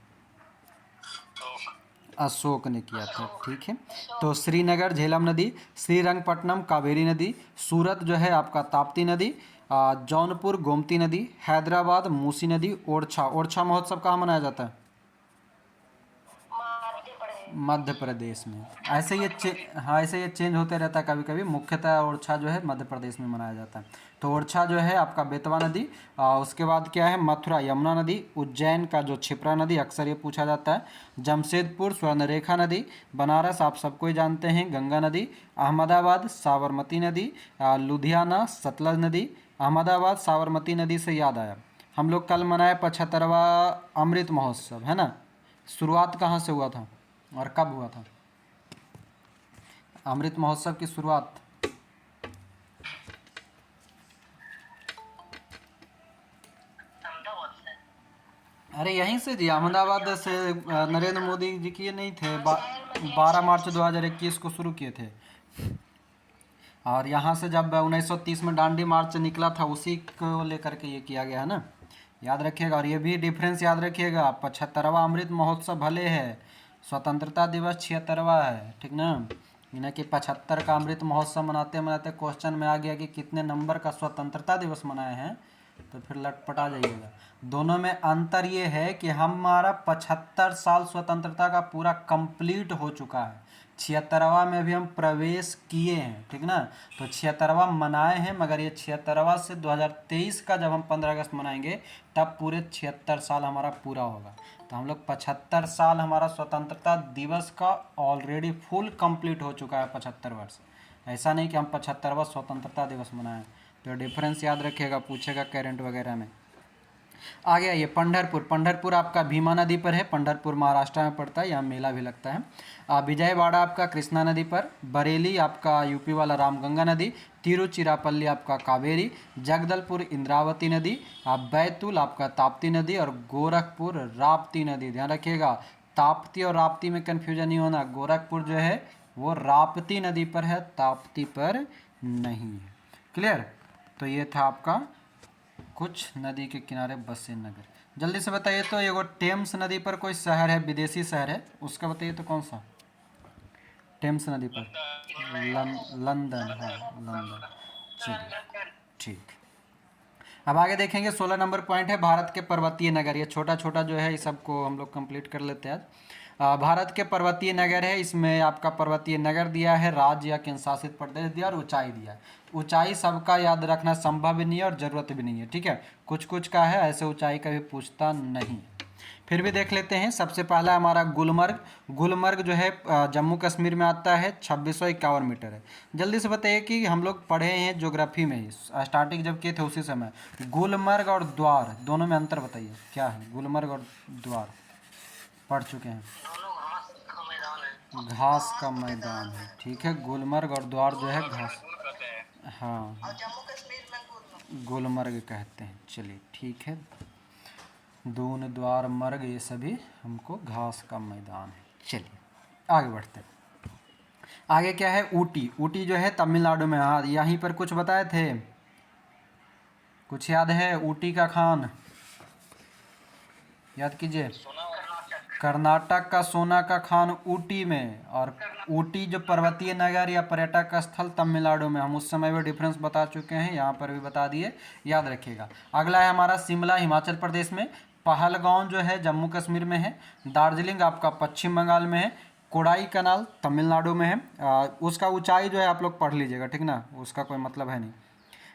अशोक ने किया था, ठीक है। तो श्रीनगर झेलम नदी। श्रीरंगपट्टनम कावेरी नदी। सूरत जो है आपका ताप्ती नदी। जौनपुर गोमती नदी। हैदराबाद मूसी नदी। ओरछा, ओरछा महोत्सव कहाँ मनाया जाता है? मध्य प्रदेश में। ऐसे ये हाँ, ऐसे ये चेंज होते रहता है कभी कभी। मुख्यतः ओरछा जो है मध्य प्रदेश में मनाया जाता है। तो ओरछा जो है आपका बेतवा नदी। उसके बाद क्या है, मथुरा यमुना नदी। उज्जैन का जो क्षिप्रा नदी, अक्सर ये पूछा जाता है। जमशेदपुर स्वर्णरेखा नदी। बनारस आप सबको ही जानते हैं, गंगा नदी। अहमदाबाद साबरमती नदी। लुधियाना सतलज नदी। अहमदाबाद साबरमती नदी से याद आया, हम लोग कल मनाए 75वां अमृत महोत्सव, है ना। शुरुआत कहाँ से हुआ था और कब हुआ था अमृत महोत्सव की शुरुआत? अहमदाबाद से। अरे यहीं से जी, अहमदाबाद से। नरेंद्र मोदी जी किए नहीं थे, 12 मार्च 2021 को शुरू किए थे। और यहाँ से जब 1930 में दांडी मार्च निकला था, उसी को लेकर के ये किया गया है ना, याद रखिएगा। और ये भी डिफरेंस याद रखिएगा, 75वां अमृत महोत्सव भले है, स्वतंत्रता दिवस 76वां है, ठीक ना। यानी कि 75 का अमृत महोत्सव मनाते मनाते क्वेश्चन में आ गया कि कितने नंबर का स्वतंत्रता दिवस मनाए हैं, तो फिर लटपटा जाइएगा। दोनों में अंतर ये है कि हमारा 75 साल स्वतंत्रता का पूरा कंप्लीट हो चुका है, 76वां में भी हम प्रवेश किए हैं, ठीक ना। तो 76वां मनाए हैं, मगर ये 76वां से 2023 का जब हम 15 अगस्त मनाएंगे तब पूरे 76 साल हमारा पूरा होगा। तो हम लोग 75 साल हमारा स्वतंत्रता दिवस का ऑलरेडी फुल कंप्लीट हो चुका है, 75 वर्ष। ऐसा नहीं कि हम 75वां स्वतंत्रता दिवस मनाएं। तो डिफरेंस याद रखिएगा, पूछेगा करंट वगैरह में। आगे आइए, पंढरपुर। पंढरपुर आपका भीमा नदी पर है। पंढरपुर महाराष्ट्र में पड़ता है, यहाँ मेला भी लगता है। विजयवाड़ा आपका कृष्णा नदी पर। बरेली आपका यूपी वाला रामगंगा नदी। तिरुचिरापल्ली आपका कावेरी। जगदलपुर इंद्रावती नदी। बैतूल आपका ताप्ती नदी। और गोरखपुर राप्ती नदी। ध्यान रखिएगा, ताप्ती और राप्ती में कन्फ्यूजन नहीं होना। गोरखपुर जो है वो राप्ती नदी पर है, ताप्ती पर नहीं है। क्लियर। तो ये था आपका कुछ नदी के किनारे बसे नगर। जल्दी से बताइए तो, एगो टेम्स नदी पर कोई शहर है, विदेशी शहर है, उसका बताइए तो कौन सा? टेम्स नदी पर लंदन है, लंदन। चलिए ठीक। अब आगे देखेंगे, 16 नंबर पॉइंट है भारत के पर्वतीय नगर। ये छोटा छोटा जो है, इस सबको हम लोग कंप्लीट कर लेते हैं आज। भारत के पर्वतीय नगर है, इसमें आपका पर्वतीय नगर दिया है, राज्य या केंद्र शासित प्रदेश दिया, और ऊंचाई दिया है। ऊंचाई सबका याद रखना संभव भी नहीं है और ज़रूरत भी नहीं है, ठीक है। कुछ कुछ का है, ऐसे ऊंचाई का भी पूछता नहीं। फिर भी देख लेते हैं। सबसे पहला हमारा गुलमर्ग। गुलमर्ग जो है जम्मू कश्मीर में आता है, 2651 मीटर है। जल्दी से बताइए कि हम लोग पढ़े हैं ज्योग्राफी में ही, स्टार्टिंग जब किए थे उसी समय, गुलमर्ग और द्वार दोनों में अंतर बताइए क्या है। गुलमर्ग और द्वार पढ़ चुके हैं। दोनों घास का मैदान है। घास का मैदान है, ठीक है। गुलमर्ग और द्वार जो है घास, दूर कहते हैं। हाँ, और जम्मू कश्मीर में गुलमर्ग कहते हैं। चलिए ठीक है, दून द्वार मर्ग ये सभी हमको घास का मैदान है। चलिए आगे बढ़ते हैं। आगे क्या है, ऊटी। ऊटी जो है तमिलनाडु में। हाँ, यहीं पर कुछ बताए थे, कुछ याद है? ऊटी का खान याद कीजिए। कर्नाटक का सोना का खान ऊटी में, और ऊटी जो पर्वतीय नगर या पर्यटक स्थल तमिलनाडु में। हम उस समय भी डिफरेंस बता चुके हैं, यहाँ पर भी बता दिए, याद रखिएगा। अगला है हमारा शिमला, हिमाचल प्रदेश में। पहलगांव जो है जम्मू कश्मीर में है। दार्जिलिंग आपका पश्चिम बंगाल में है। कोडाई कनाल तमिलनाडु में है। उसका ऊंचाई जो है आप लोग पढ़ लीजिएगा, ठीक ना, उसका कोई मतलब है नहीं।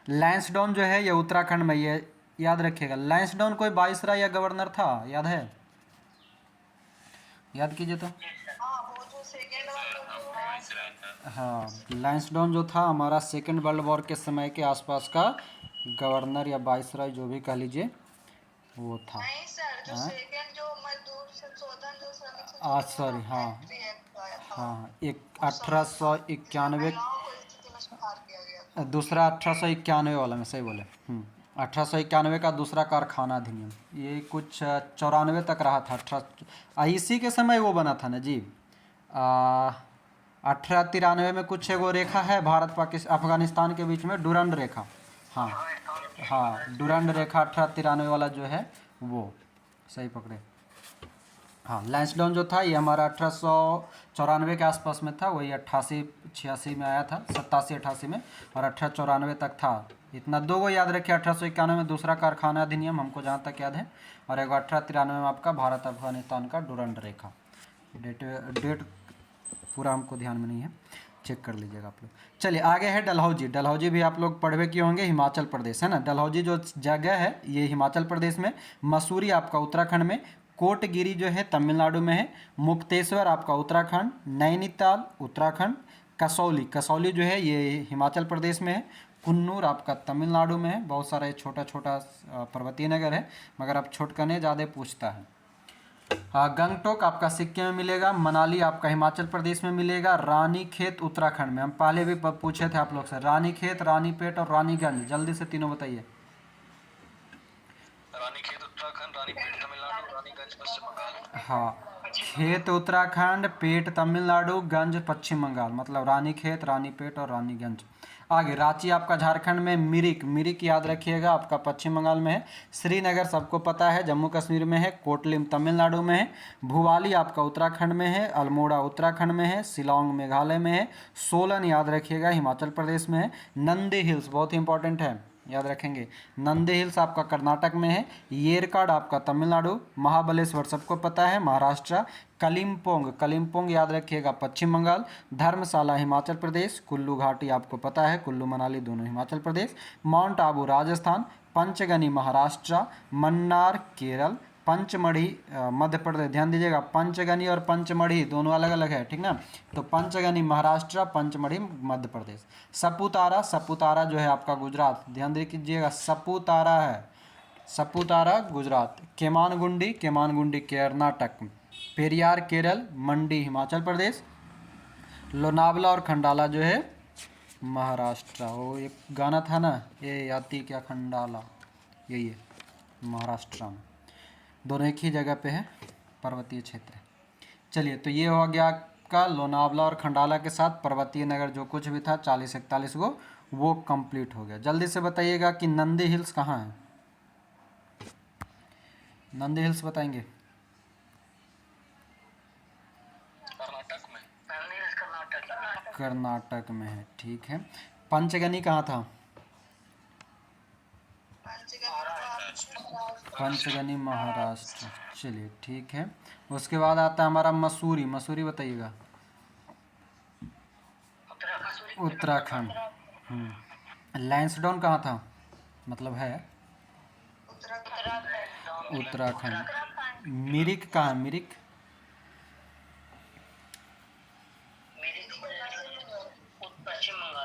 लैंसडाउन जो है ये उत्तराखंड में, ये याद रखिएगा। लैंसडाउन कोई वाइसराय या गवर्नर था, याद है? याद कीजिए तो। हाँ, लैंसडाउन जो था हमारा सेकेंड वर्ल्ड वॉर के समय के आसपास का गवर्नर या वाइसराय, जो भी कह लीजिए, वो था। नहीं सर, जो सेकंड जो मजदूर संशोधन जो श्रमिक सॉरी, हाँ हाँ, एक 1891, महिलाओं को स्थिति में सुधार किया गया। दूसरा 1891 वाला में सही बोले। 1891 का दूसरा कारखाना अधिनियम, ये कुछ 94 तक रहा था। 18 इसी के समय वो बना था ना जी। 1893 में कुछ एगो रेखा है भारत पाकिस्तान अफगानिस्तान के बीच में, डुरंड रेखा। हाँ हाँ, डुरंड रेखा 1893 वाला जो है वो सही पकड़े। हाँ, लैंसडाउन जो था ये हमारा 1894 के आसपास में था, वही 88-86 में आया था, 87-88 में, और 1894 तक था। इतना दो गो याद रखिए, 1891 में दूसरा कारखाना अधिनियम हमको जहाँ तक याद है, और एक 1893 में आपका भारत अफगानिस्तान का डुरंड रेखा। डेट पूरा हमको ध्यान में नहीं है, चेक कर लीजिएगा आप लोग। चलिए आगे है डलहौजी। डलहौजी भी आप लोग पढ़वे किए होंगे, हिमाचल प्रदेश है ना। डलहौजी जो जगह है ये हिमाचल प्रदेश में, मसूरी आपका उत्तराखंड में, कोटगिरी जो है तमिलनाडु में है, मुक्तेश्वर आपका उत्तराखंड, नैनीताल उत्तराखंड, कसौली कसौली जो है ये हिमाचल प्रदेश में है, कुन्नूर आपका तमिलनाडु में है। बहुत सारा ये छोटा छोटा पर्वतीय नगर है, मगर अब छोटकने ज़्यादा पूछता है। गंगटोक आपका सिक्किम में मिलेगा, मनाली आपका हिमाचल प्रदेश में मिलेगा, रानीखेत उत्तराखंड में। हम पहले भी पूछे थे आप लोग से, रानीखेत, रानीपेट और रानीगंज, जल्दी से तीनों बताइए। रानीखेत उत्तराखंड, रानीपेट तमिलनाडु, रानीगंज पश्चिम बंगाल। हाँ, खेत उत्तराखंड, पेट तमिलनाडु, गंज पश्चिम बंगाल, मतलब रानीखेत, रानीपेट और रानीगंज। आगे रांची आपका झारखंड में, मिरिक मिरिक याद रखिएगा आपका पश्चिम बंगाल में है, श्रीनगर सबको पता है जम्मू कश्मीर में है, कोटलिम तमिलनाडु में है, भुवाली आपका उत्तराखंड में है, अल्मोड़ा उत्तराखंड में है, शिलोंग मेघालय में है, सोलन याद रखिएगा हिमाचल प्रदेश में है, नंदी हिल्स बहुत ही इंपॉर्टेंट है, याद रखेंगे, नंदी हिल्स आपका कर्नाटक में है, येरकाड आपका तमिलनाडु, महाबलेश्वर सबको पता है महाराष्ट्र, कलिम्पोंग कलिम्पोंग याद रखिएगा पश्चिम बंगाल, धर्मशाला हिमाचल प्रदेश, कुल्लू घाटी आपको पता है, कुल्लू मनाली दोनों हिमाचल प्रदेश, माउंट आबू राजस्थान, पंचगनी महाराष्ट्र, मन्नार केरल, पंचमढ़ी मध्य प्रदेश। ध्यान दीजिएगा, पंचगनी और पंचमढ़ी दोनों अलग अलग है, ठीक ना। तो पंचगनी महाराष्ट्र, पंचमढ़ी मध्य प्रदेश। सपुतारा सपुतारा जो है आपका गुजरात, ध्यान दे कीजिएगा, सपुतारा है, सपुतारा गुजरात। केमानगुंडी केमानगुंडी कर्नाटक, पेरियार केरल, मंडी हिमाचल प्रदेश, लोनावला और खंडाला जो है महाराष्ट्र। वो एक गाना था ना, ये आती क्या खंडाला, यही है महाराष्ट्र में, दोनों एक ही जगह पे है, पर्वतीय क्षेत्र है। चलिए, तो ये हो गया आपका लोनावला और खंडाला के साथ पर्वतीय नगर जो कुछ भी था 40-41 गो, वो कंप्लीट हो गया। जल्दी से बताइएगा कि नंदी हिल्स कहाँ है, नंदी हिल्स बताएंगे। कर्नाटक में। नंदी हिल्स कर्नाटक। कर्नाटक में है, ठीक है। पंचगनी कहाँ था, पंचगनी महाराष्ट्र। चलिए ठीक है। उसके बाद आता है हमारा मसूरी, मसूरी बताइएगा। उत्तराखंड। लैंसडाउन कहाँ था, मतलब है उत्तराखंड। मिरिक कहाँ है, मिरिक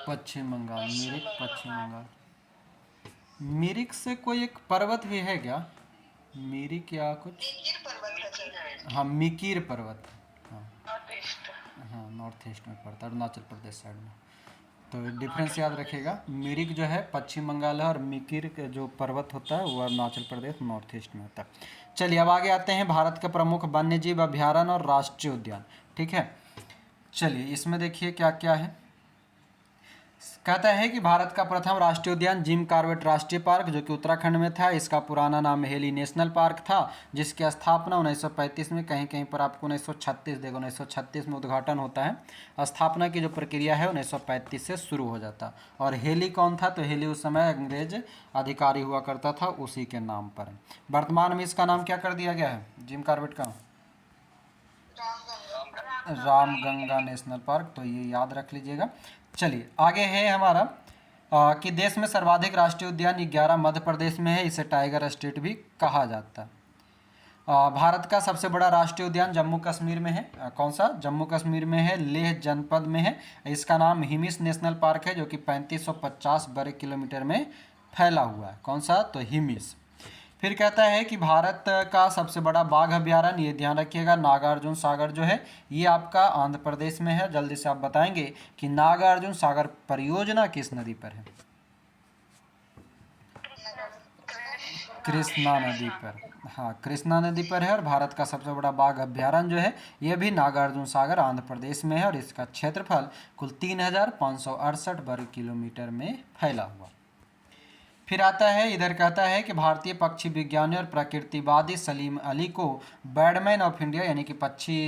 पश्चिम बंगाल, मिरिक पश्चिम बंगाल। मिरिक से कोई एक पर्वत भी है क्या, मिरिक या कुछ, हाँ मिकिर पर्वत, हाँ हाँ नॉर्थ ईस्ट में पड़ता है, अरुणाचल प्रदेश साइड में। तो डिफरेंस याद रखिएगा, मिरिक जो है पश्चिम बंगाल है और मिकिर जो पर्वत होता है वो अरुणाचल प्रदेश नॉर्थ ईस्ट में होता है। चलिए अब आगे आते हैं भारत के प्रमुख वन्यजीव अभ्यारण्य और राष्ट्रीय उद्यान, ठीक है। चलिए इसमें देखिए क्या क्या है। कहता है कि भारत का प्रथम राष्ट्रीय उद्यान जिम कॉर्बेट राष्ट्रीय पार्क जो कि उत्तराखंड में था, इसका पुराना नाम हेली नेशनल पार्क था, जिसकी स्थापना 1935 में, कहीं कहीं पर आपको 1936 देखो, 1936 में उद्घाटन होता है। स्थापना की जो प्रक्रिया है 1935 से शुरू हो जाता। और हेली कौन था, तो हेली उस समय अंग्रेज अधिकारी हुआ करता था, उसी के नाम पर। वर्तमान में इसका नाम क्या कर दिया गया है जिम कॉर्बेट का, रामगंगा नेशनल पार्क, तो ये याद रख लीजिएगा। चलिए आगे है हमारा कि देश में सर्वाधिक राष्ट्रीय उद्यान 11 मध्य प्रदेश में है, इसे टाइगर स्टेट भी कहा जाता है। भारत का सबसे बड़ा राष्ट्रीय उद्यान जम्मू कश्मीर में है, कौन सा, जम्मू कश्मीर में है, लेह जनपद में है। इसका नाम हिमिस नेशनल पार्क है जो कि 3550 वर्ग किलोमीटर में फैला हुआ है, कौन सा, तो हिमिस। फिर कहता है कि भारत का सबसे बड़ा बाघ अभयारण्य, ये ध्यान रखिएगा, नागार्जुन सागर जो है ये आपका आंध्र प्रदेश में है। जल्दी से आप बताएंगे कि नागार्जुन सागर परियोजना किस नदी पर है? कृष्णा नदी पर। हाँ, कृष्णा नदी पर है। और भारत का सबसे बड़ा बाघ अभयारण्य जो है ये भी नागार्जुन सागर आंध्र प्रदेश में है और इसका क्षेत्रफल कुल 3,568 वर्ग किलोमीटर में फैला हुआ। फिर आता है, इधर कहता है कि भारतीय पक्षी विज्ञानी और प्रकृतिवादी सलीम अली को बैडमैन ऑफ इंडिया यानी कि पक्षी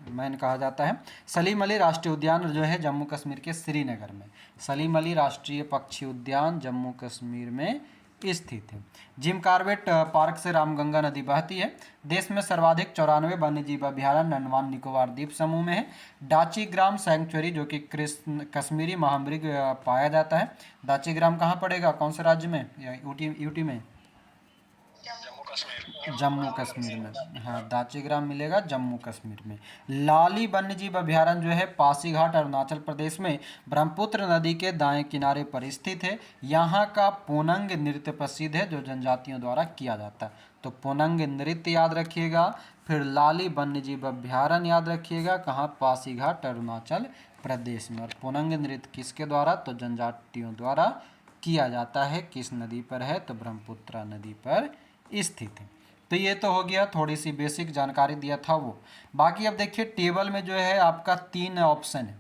मैन कहा जाता है। सलीम अली राष्ट्रीय उद्यान जो है जम्मू कश्मीर के श्रीनगर में, सलीम अली राष्ट्रीय पक्षी उद्यान जम्मू कश्मीर में स्थित है। जिम कॉर्बेट पार्क से रामगंगा नदी बहती है। देश में सर्वाधिक 94 वन्यजीव अभयारण्य अंडमान निकोबार द्वीप समूह में है। डाचीग्राम सैंक्चुरी जो कि कश्मीरी महामृग पाया जाता है। डाचीग्राम कहाँ पड़ेगा, कौन से राज्य में, या यूटी में? जम्मू कश्मीर। जम्मू कश्मीर में। हाँ, दाचीग्राम मिलेगा जम्मू कश्मीर में। लाली वन्यजीव अभयारण्य जो है पासीघाट अरुणाचल प्रदेश में ब्रह्मपुत्र नदी के दाएं किनारे पर स्थित है। यहाँ का पोनंग नृत्य प्रसिद्ध है जो जनजातियों द्वारा किया जाता है। तो पोनंग नृत्य याद रखिएगा। फिर लाली वन्यजीव अभयारण्य याद रखिएगा, कहाँ? पासीघाट अरुणाचल प्रदेश में। और पोनंग नृत्य किसके द्वारा? तो जनजातियों द्वारा किया जाता है। किस नदी पर है? तो ब्रह्मपुत्र नदी पर स्थित है। तो ये तो हो गया, थोड़ी सी बेसिक जानकारी दिया था वो। बाकी अब देखिए टेबल में जो है आपका 3 ऑप्शन है,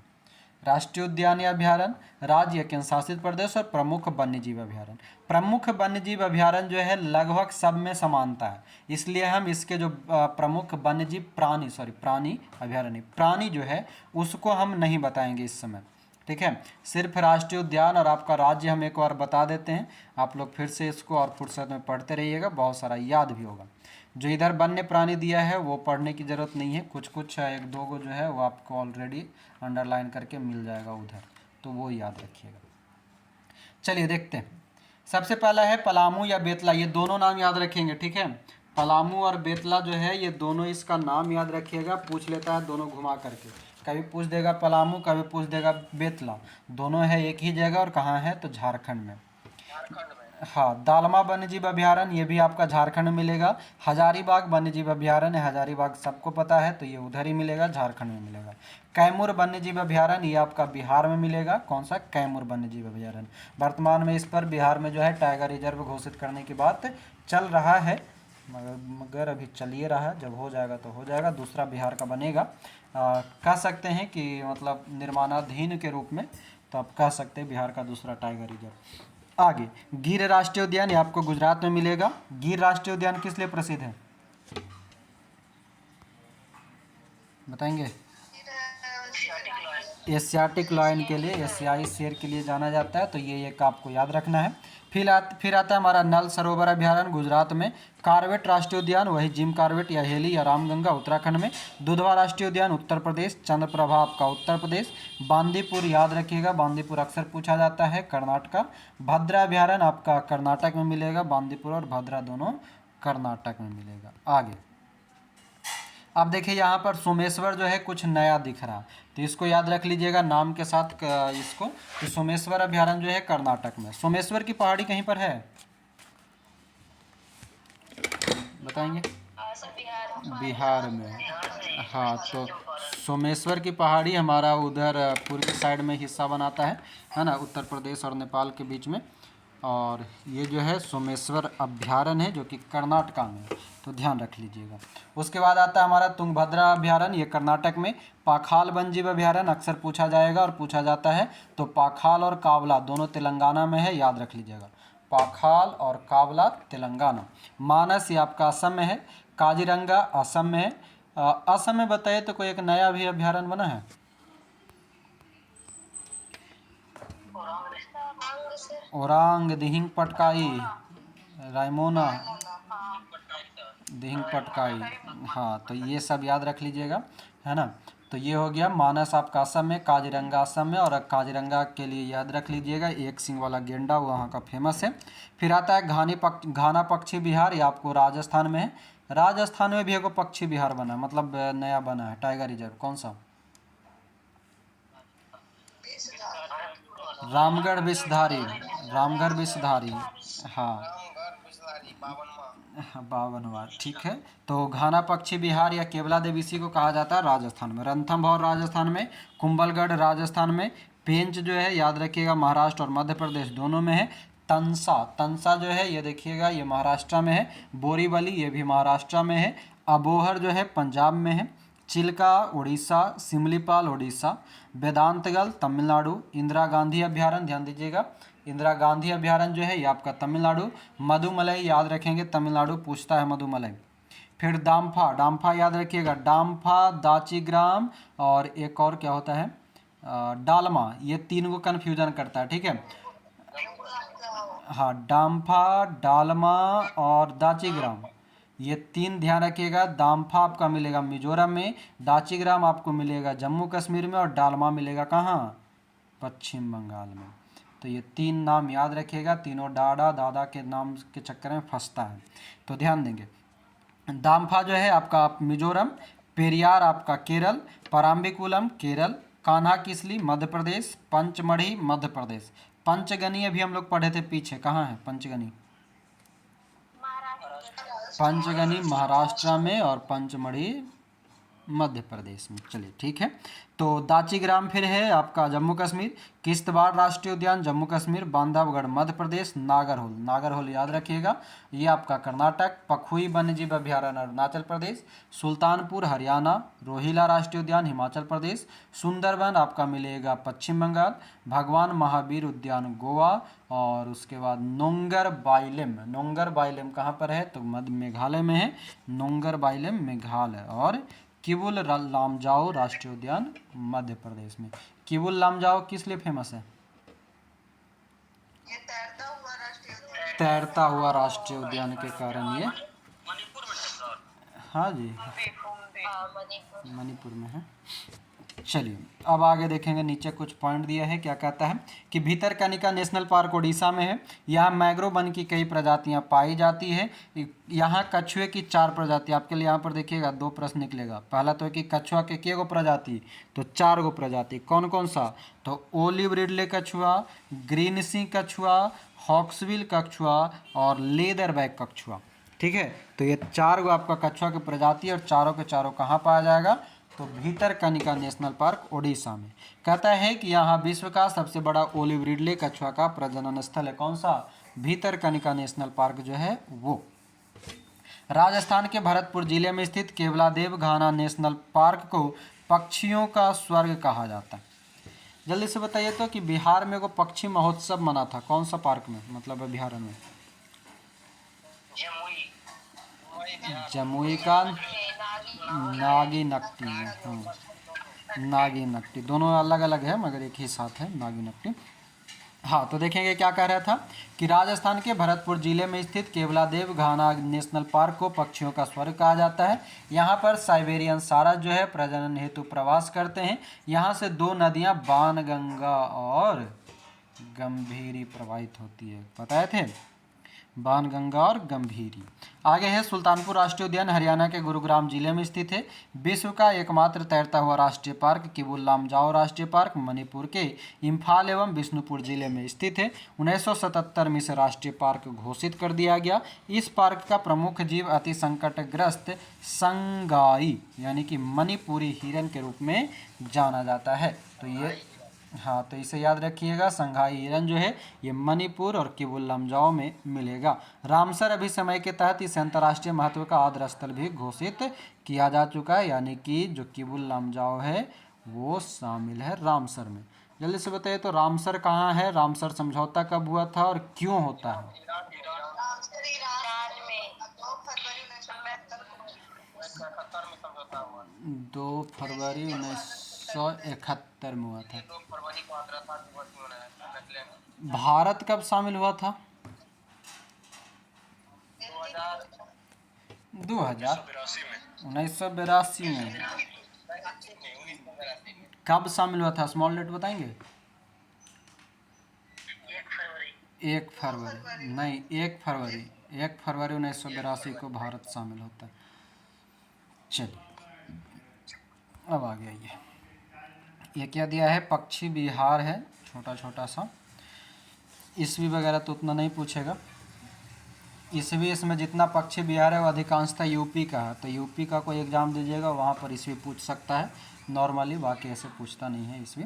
राष्ट्रीय उद्यान या अभयारण्य, राज्य या केंद्र शासित प्रदेश और प्रमुख वन्यजीव अभयारण्य। प्रमुख वन्यजीव अभयारण्य जो है लगभग सब में समानता है, इसलिए हम इसके जो प्रमुख वन्यजीव प्राणी अभयारण्य प्राणी जो है उसको हम नहीं बताएंगे इस समय, ठीक है। सिर्फ राष्ट्रीय उद्यान और आपका राज्य हम एक बार बता देते हैं, आप लोग फिर से इसको और फुर्सत में पढ़ते रहिएगा, बहुत सारा याद भी होगा। जो इधर वन्य प्राणी दिया है वो पढ़ने की ज़रूरत नहीं है, कुछ कुछ एक दो गो जो है वो आपको ऑलरेडी अंडरलाइन करके मिल जाएगा उधर, तो वो याद रखिएगा। चलिए देखते हैं। सबसे पहला है पलामू या बेतला, ये दोनों नाम याद रखेंगे, ठीक है। पलामू और बेतला जो है ये दोनों, इसका नाम याद रखिएगा, पूछ लेता है दोनों घुमा करके, कभी पूछ देगा पलामू, कभी पूछ देगा बेतला। दोनों है एक ही जगह और कहाँ है? तो झारखंड में। हाँ, दालमा वन्यजीव अभयारण्य ये भी आपका झारखंड में मिलेगा। हजारीबाग वन्यजीव अभयारण्य, हजारीबाग सबको पता है तो ये उधर ही मिलेगा, झारखंड में मिलेगा। कैमूर वन्यजीव अभयारण्य ये आपका बिहार में मिलेगा। कौन सा? कैमूर वन्यजीव अभयारण्य। वर्तमान में इस पर बिहार में जो है टाइगर रिजर्व घोषित करने की बात चल रहा है, मगर अभी चलिए रहा है, जब हो जाएगा तो हो जाएगा, दूसरा बिहार का बनेगा। कह सकते हैं कि मतलब निर्माणाधीन के रूप में, तो आप कह सकते हैं बिहार का दूसरा टाइगर रिजर्व। आगे गिर राष्ट्रीय उद्यान, ये आपको गुजरात में मिलेगा। गिर राष्ट्रीय उद्यान किस लिए प्रसिद्ध है बताएंगे? एशियाटिक लायन के लिए, एशियाई शेर के लिए जाना जाता है, तो ये एक आपको याद रखना है। फिर आता है हमारा नल सरोवर अभयारण्य गुजरात में। कार्बेट राष्ट्रीय उद्यान वही जिम कार्बेट या हेली या रामगंगा उत्तराखंड में। दुधवा राष्ट्रीय उद्यान उत्तर प्रदेश। चंद्रप्रभा आपका उत्तर प्रदेश। बांदीपुर याद रखिएगा, बांदीपुर अक्सर पूछा जाता है, कर्नाटका। भद्रा अभयारण्य आपका कर्नाटक में मिलेगा, बांदीपुर और भद्रा दोनों कर्नाटक में मिलेगा। आगे अब देखिए यहाँ पर सोमेश्वर जो है कुछ नया दिख रहा, तो इसको याद रख लीजिएगा नाम के साथ इसको। तो सोमेश्वर अभयारण्य जो है कर्नाटक में। सोमेश्वर की पहाड़ी कहीं पर है बताएंगे? बिहार में। हाँ, तो सोमेश्वर की पहाड़ी हमारा उधर पूर्वी साइड में हिस्सा बनाता है ना, उत्तर प्रदेश और नेपाल के बीच में। और ये जो है सोमेश्वर अभयारण्य है जो कि कर्नाटका में, तो ध्यान रख लीजिएगा। उसके बाद आता है हमारा तुंगभद्रा अभयारण्य, ये कर्नाटक में। पाखाल वन्यजीव अभयारण्य अक्सर पूछा जाएगा और पूछा जाता है, तो पाखाल और कावला दोनों तेलंगाना में है, याद रख लीजिएगा। पाखाल और कावला तेलंगाना। मानस ये आपका असम में है। काजीरंगा असम में है। असम में बताइए तो कोई एक नया भी अभयारण्य बना है? ओरांग, दिहिंग पटकाई, रायमोना, दिहिंग पटकाई। हाँ, तो ये सब याद रख लीजिएगा, है ना। तो ये हो गया मानस आपका असम में, काजीरंगा असम में। और काजीरंगा के लिए याद रख लीजिएगा एक सिंग वाला गेंडा वहाँ का फेमस है। फिर आता है घाना पक्षी विहार, ये आपको राजस्थान में है। राजस्थान में भी एक पक्षी विहार बना है, मतलब नया बना है टाइगर रिजर्व, कौन सा? रामगढ़ विषधारी, रामगढ़ विषधारी। हाँ हाँ, 52 बार, ठीक है। तो घाना पक्षी बिहार या केवला देवी इसी को कहा जाता है राजस्थान में। रणथंभौर राजस्थान में, कुंभलगढ़ राजस्थान में, पेंच जो है याद रखिएगा महाराष्ट्र और मध्य प्रदेश दोनों में है। तंसा, तंसा जो है ये देखिएगा ये महाराष्ट्र में है। बोरीवली ये भी महाराष्ट्र में है। अबोहर जो है पंजाब में है। चिल्का उड़ीसा, सिमलीपाल उड़ीसा, वेदांतगल तमिलनाडु, इंदिरा गांधी अभ्यारण्य ध्यान दीजिएगा, इंदिरा गांधी अभ्यारण्य जो है ये आपका तमिलनाडु। मधुमलई याद रखेंगे तमिलनाडु पूछता है मधुमलई। फिर डाम्फा, डाम्फा याद रखिएगा, डाम्फा दाचीग्राम, और एक और क्या होता है डालमा, ये तीन को कन्फ्यूजन करता है, ठीक है। हाँ, डाम्फा, डालमा और दाचीग्राम, ये तीन ध्यान रखिएगा। दाम्फा आपका मिलेगा मिजोरम में, दाचीग्राम आपको मिलेगा जम्मू कश्मीर में, और डालमा मिलेगा कहाँ, पश्चिम बंगाल में। तो ये तीन नाम याद रखिएगा, तीनों डाडा दादा के नाम के चक्कर में फंसता है, तो ध्यान देंगे। दाम्फा जो है आपका मिजोरम, पेरियार आपका केरल, पराम्बिकुलम केरल, कान्हा किसली मध्य प्रदेश, पंचमढ़ी मध्य प्रदेश। पंचगनी अभी हम लोग पढ़े थे पीछे, कहाँ है पंचगनी, पंचगनी महाराष्ट्र में और पंचमढ़ी मध्य प्रदेश में। चलिए ठीक है। तो दाचीग्राम फिर है आपका जम्मू कश्मीर, किश्तवाड़ राष्ट्रीय उद्यान जम्मू कश्मीर, बांधवगढ़ मध्य प्रदेश, नागरहोल, नागरहोल याद रखिएगा ये आपका कर्नाटक, पखुई वन्यजीव अभ्यारण्य अरुणाचल प्रदेश, सुल्तानपुर हरियाणा, रोहिला राष्ट्रीय उद्यान हिमाचल प्रदेश, सुंदरबन आपका मिलेगा पश्चिम बंगाल, भगवान महावीर उद्यान गोवा, और उसके बाद नोंगर बाइलेम, नोंगर बाइलेम कहाँ पर है तो मध्य मेघालय में है, नोंगर बाइलेम मेघालय, और किबुल लामजाओ राष्ट्रीय उद्यान मध्य प्रदेश में। किबुल लामजाओ किस लिए फेमस है, ये तैरता हुआ राष्ट्रीय उद्यान के कारण ये, मणिपुर में है सर। हाँ जी मणिपुर। मणिपुर में है। चलिए अब आगे देखेंगे, नीचे कुछ पॉइंट दिया है, क्या कहता है कि भीतरकनिका नेशनल पार्क उड़ीसा में है। यहाँ मैंग्रोव वन की कई प्रजातियाँ पाई जाती है। यहाँ कछुए की 4 प्रजाति, आपके लिए यहाँ पर देखिएगा 2 प्रश्न निकलेगा। पहला तो है कि कछुआ के गो प्रजाति, तो 4 गो प्रजाति, कौन कौन सा, तो ओलिव रिडले कछुआ, ग्रीन सी कछुआ, हॉक्सविल कछुआ और लेदरबैक कछुआ, ठीक है। तो ये 4 गो आपका कछुआ की प्रजाति, और चारों के चारों कहाँ पाया जाएगा तो भीतरकनिका नेशनल पार्क उड़ीसा में। कहता है कि यहाँ विश्व का सबसे बड़ा ओलिव रिडले कछुआ का प्रजनन स्थल है, कौन सा, भीतरकनिका नेशनल पार्क जो है वो। राजस्थान के भरतपुर जिले में स्थित केवलादेव घाना नेशनल पार्क को पक्षियों का स्वर्ग कहा जाता है। जल्दी से बताइए तो कि बिहार में को पक्षी महोत्सव मना था, कौन सा पार्क में, मतलब बिहार में, जमुई का नागी नकटी में, हाँ नागी नकटी, दोनों अलग अलग है मगर एक ही साथ है नागी नकटी। हाँ तो देखेंगे क्या कह रहा था कि राजस्थान के भरतपुर जिले में स्थित केवलादेव घाना नेशनल पार्क को पक्षियों का स्वर्ग कहा जाता है। यहाँ पर साइबेरियन सारस जो है प्रजनन हेतु प्रवास करते हैं। यहाँ से 2 नदियाँ बाणगंगा और गंभीरी प्रवाहित होती है, बताए थे, बाणगंगा और गंभीरी। आगे है सुल्तानपुर राष्ट्रीय उद्यान हरियाणा के गुरुग्राम जिले में स्थित है। विश्व का एकमात्र तैरता हुआ राष्ट्रीय पार्क किबुल लामजाओ राष्ट्रीय पार्क मणिपुर के इम्फाल एवं बिष्णुपुर जिले में स्थित है। 1977 में इसे राष्ट्रीय पार्क घोषित कर दिया गया। इस पार्क का प्रमुख जीव अति संकटग्रस्त संगाई यानी कि मणिपुरी हिरन के रूप में जाना जाता है। तो ये हाँ तो इसे याद रखिएगा, संघाई हिरन जो है ये मणिपुर और किबुल लामजाओ में मिलेगा। रामसर अभिसमय के तहत इसे अंतर्राष्ट्रीय महत्व का आद्र स्थल भी घोषित किया जा चुका है, यानी कि जो किबुल लामजाओ है वो शामिल है रामसर में। जल्दी से बताइए तो रामसर कहाँ है, रामसर समझौता कब हुआ था और क्यों होता है, ईरान में 2 फरवरी 1971 में समझौता हुआ। 2 फरवरी 1971 में हुआ था। 2 फरवरी को आंध्रा दिवस में भारत कब शामिल हुआ था, 1982 में। कब शामिल हुआ था, स्मॉल डेट बताएंगे, 1 फरवरी नहीं 1 फरवरी 1982 को भारत शामिल होता है। चलिए अब आ गया ये क्या दिया है, पक्षी बिहार है, छोटा छोटा सा, ईस्वी वगैरह तो उतना नहीं पूछेगा। ईसवी इसमें जितना पक्षी बिहार है वो अधिकांशतः यूपी का है, तो यूपी का कोई एग्ज़ाम दीजिएगा वहाँ पर ईसवी पूछ सकता है नॉर्मली, बाकी ऐसे पूछता नहीं है ईसवी।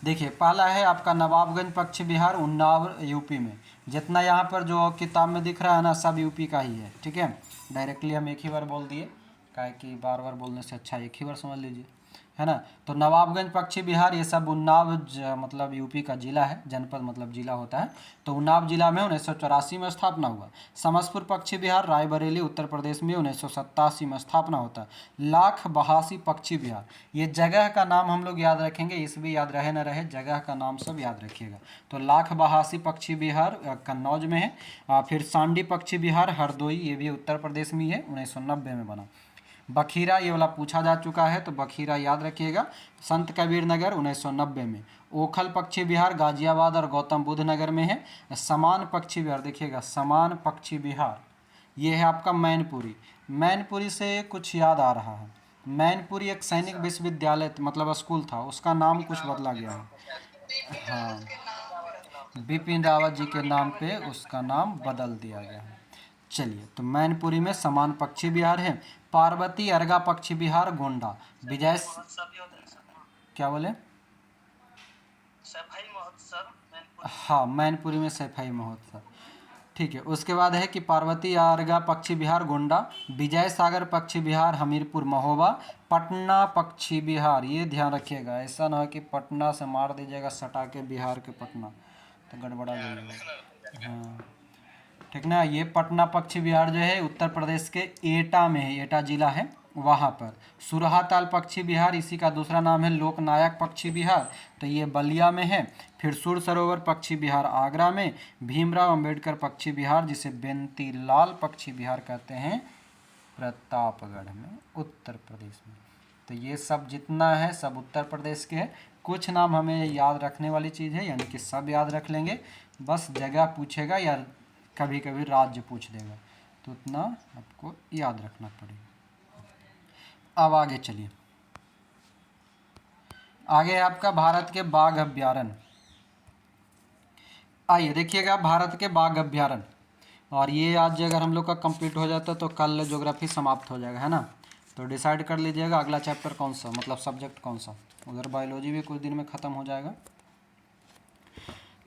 देखिए पहला है आपका नवाबगंज पक्षी विहार उन्नाव यूपी में। जितना यहाँ पर जो किताब में दिख रहा है ना सब यूपी का ही है, ठीक है। डायरेक्टली हम एक ही बार बोल दिए, काहे कि बार बार बोलने से अच्छा एक ही बार समझ लीजिए, है ना। तो नवाबगंज पक्षी विहार ये सब उन्नाव मतलब यूपी का जिला है, जनपद मतलब जिला होता है। तो उन्नाव जिला में 1984 में स्थापना हुआ। समसपुर पक्षी विहार रायबरेली उत्तर प्रदेश में 1987 में स्थापना होता है। लाख बहासी पक्षी विहार, ये जगह का नाम हम लोग याद रखेंगे, इस भी याद रहे न रहे, जगह का नाम सब याद रखिएगा। तो लाख बहासी पक्षी विहार कन्नौज में है। फिर सांडी पक्षी विहार हरदोई, ये भी उत्तर प्रदेश में है, 1990 में बना। बखीरा ये वाला पूछा जा चुका है तो बखीरा याद रखिएगा, संत कबीर नगर 1990 में। ओखल पक्षी विहार गाजियाबाद और गौतम बुद्ध नगर में है। समान पक्षी विहार देखिएगा, समान पक्षी विहार ये है आपका मैनपुरी। मैनपुरी से कुछ याद आ रहा है, मैनपुरी एक सैनिक विश्वविद्यालय मतलब स्कूल था, उसका नाम कुछ बदला गया है। हाँ, बिपिन रावत जी के नाम पे उसका नाम बदल दिया गया है। चलिए, तो मैनपुरी में समान पक्षी विहार है। पार्वती अर्गा पक्षी विहार गोंडा। विजय महोत्सव भी होता है सर। क्या बोले? सफाई महोत्सव मैनपुरी। हाँ, मैनपुरी में सफाई महोत्सव, ठीक है। उसके बाद है कि पार्वती अर्गा पक्षी विहार गोंडा। विजय सागर पक्षी विहार हमीरपुर महोबा। पटना पक्षी विहार, ये ध्यान रखिएगा, ऐसा ना हो कि पटना से मार दीजिएगा सटा के बिहार के पटना, तो गड़बड़ा जाएगा। हाँ, ठीक ना। ये पटना पक्षी विहार जो है उत्तर प्रदेश के एटा में है, एटा जिला है वहाँ पर। सुरहाताल पक्षी विहार इसी का दूसरा नाम है लोकनायक पक्षी विहार, तो ये बलिया में है। फिर सुर सरोवर पक्षी विहार आगरा में। भीमराव अंबेडकर पक्षी विहार जिसे बेंती लाल पक्षी विहार कहते हैं प्रतापगढ़ में, उत्तर प्रदेश में। तो ये सब जितना है सब उत्तर प्रदेश के है। कुछ नाम हमें याद रखने वाली चीज़ है, यानी कि सब याद रख लेंगे, बस जगह पूछेगा या कभी कभी राज्य पूछ देगा, तो उतना आपको याद रखना पड़ेगा। अब आगे चलिए, आगे है आपका भारत के बाघ अभ्यारण्य। आइए देखिएगा भारत के बाघ अभ्यारण्य, और ये आज अगर हम लोग का कंप्लीट हो जाता तो कल ज्योग्राफी समाप्त हो जाएगा, है ना। तो डिसाइड कर लीजिएगा अगला चैप्टर कौन सा, मतलब सब्जेक्ट कौन सा। उधर बायोलॉजी भी कुछ दिन में ख़त्म हो जाएगा।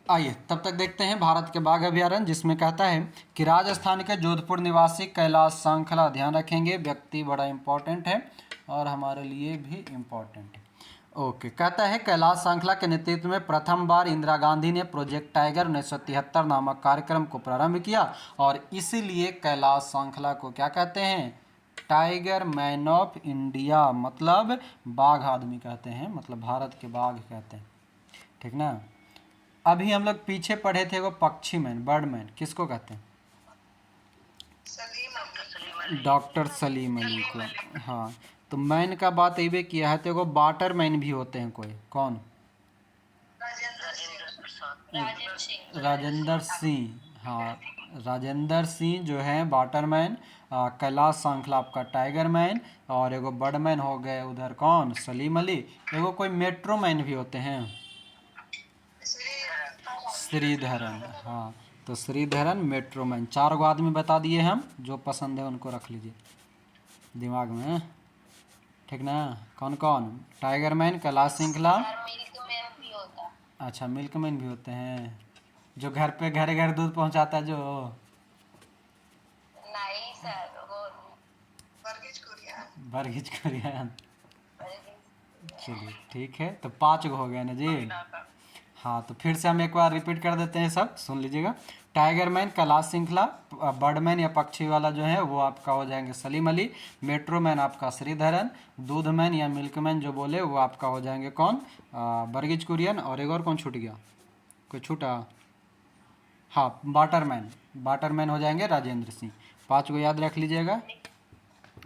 आइए तब तक देखते हैं भारत के बाघ अभ्यारण्य, जिसमें कहता है कि राजस्थान के जोधपुर निवासी कैलाश सांखला, ध्यान रखेंगे व्यक्ति बड़ा इंपॉर्टेंट है और हमारे लिए भी इम्पॉर्टेंट है। ओके, कहता है कैलाश सांखला के नेतृत्व में प्रथम बार इंदिरा गांधी ने प्रोजेक्ट टाइगर 1973 नामक कार्यक्रम को प्रारंभ किया, और इसीलिए कैलाश सांखला को क्या कहते हैं, टाइगर मैन ऑफ इंडिया, मतलब बाघ आदमी कहते हैं, मतलब भारत के बाघ कहते हैं, ठीक ना। अभी हम लोग पीछे पढ़े थे वो पक्षी मैन, बर्ड मैन किसको कहते हैं, डॉक्टर सलीम अली को। हाँ, तो मैन का बात ये किया है, तो एगो वाटर मैन भी होते हैं कोई, कौन, राजेंद्र सिंह। हाँ, राजेंद्र सिंह जो है वाटर मैन, कैलाश सांखला आपका टाइगर मैन, और एगो बर्ड मैन हो गए उधर कौन, सलीम अली। एगो कोई मेट्रो मैन भी होते हैं, श्रीधरन। हाँ, तो श्रीधरन मेट्रो मैन। 4 गो आदमी बता दिए हम, जो पसंद है उनको रख लीजिए दिमाग में, ठीक ना। कौन कौन, tiger man, Kailash Sankhla. Milkman भी होता है। अच्छा, मिल्कमैन भी होते हैं, जो घर पे घर घर दूध पहुंचाता है जो। नहीं सर, वो बरगिज कुरियन। चलिए ठीक है, तो 5 गो हो गए ना जी। हाँ, तो फिर से हम एक बार रिपीट कर देते हैं, सब सुन लीजिएगा। Tiger man Kailash Sankhla, Birdman या पक्षी वाला जो है वो आपका हो जाएंगे सलीम अली, मेट्रो मैन आपका श्रीधरन, दूध मैन या मिल्कमैन जो बोले वो आपका हो जाएंगे कौन, बरगिज कुरियन, और एक और कौन छूट गया, कोई छूटा, हाँ वाटरमैन, वाटरमैन हो जाएंगे राजेंद्र सिंह। 5 गो याद रख लीजिएगा।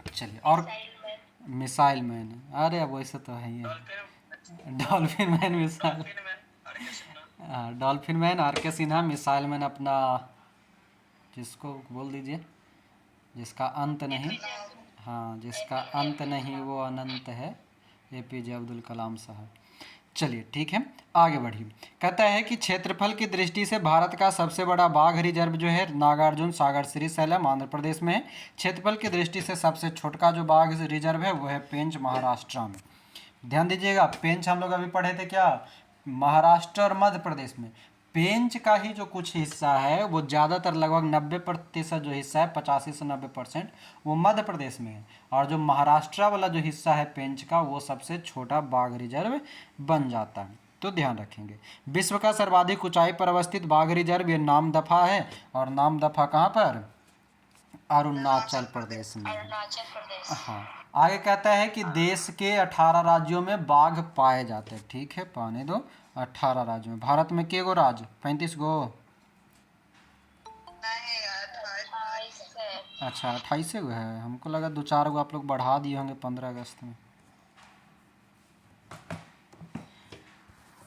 चलिए, और मिसाइल मैन, अरे अब वैसे तो है ही है, डॉल्फिन मैन, मिसाइल, हाँ डॉल्फिन मैन आर के सिन्हा। मिसाइल मैन अपना जिसको बोल दीजिए, जिसका अंत नहीं, हाँ जिसका अंत नहीं वो अनंत है, APJ अब्दुल कलाम साहब। चलिए ठीक है, आगे बढ़िए। कहता है कि क्षेत्रफल की दृष्टि से भारत का सबसे बड़ा बाघ रिजर्व जो है नागार्जुन सागर श्रीशैलम आंध्र प्रदेश में है। क्षेत्रफल की दृष्टि से सबसे छोटा जो बाघ रिजर्व है वो है पेंच महाराष्ट्र में। ध्यान दीजिएगा, पेंच हम लोग अभी पढ़े थे क्या, महाराष्ट्र और मध्य प्रदेश में। पेंच का ही जो कुछ हिस्सा है वो ज़्यादातर लगभग 90% जो हिस्सा है 85 से 90% वो मध्य प्रदेश में है, और जो महाराष्ट्र वाला जो हिस्सा है पेंच का वो सबसे छोटा बाघ रिजर्व बन जाता है। तो ध्यान रखेंगे। विश्व का सर्वाधिक ऊंचाई पर अवस्थित बाघ रिजर्व ये नामदफा है, और नामदफा कहाँ पर, अरुणाचल प्रदेश में है। अरुणाचल प्रदेश। हाँ, आगे कहता है कि देश के 18 राज्यों में बाघ पाए जाते हैं। ठीक है, पाने दो। 18 राज्यों में, भारत में के गो राज्य, 35 गो। नहीं यार, 28 है। अच्छा, 28 गो है, हमको लगा 2-4 गो आप लोग बढ़ा दिए होंगे 15 अगस्त में।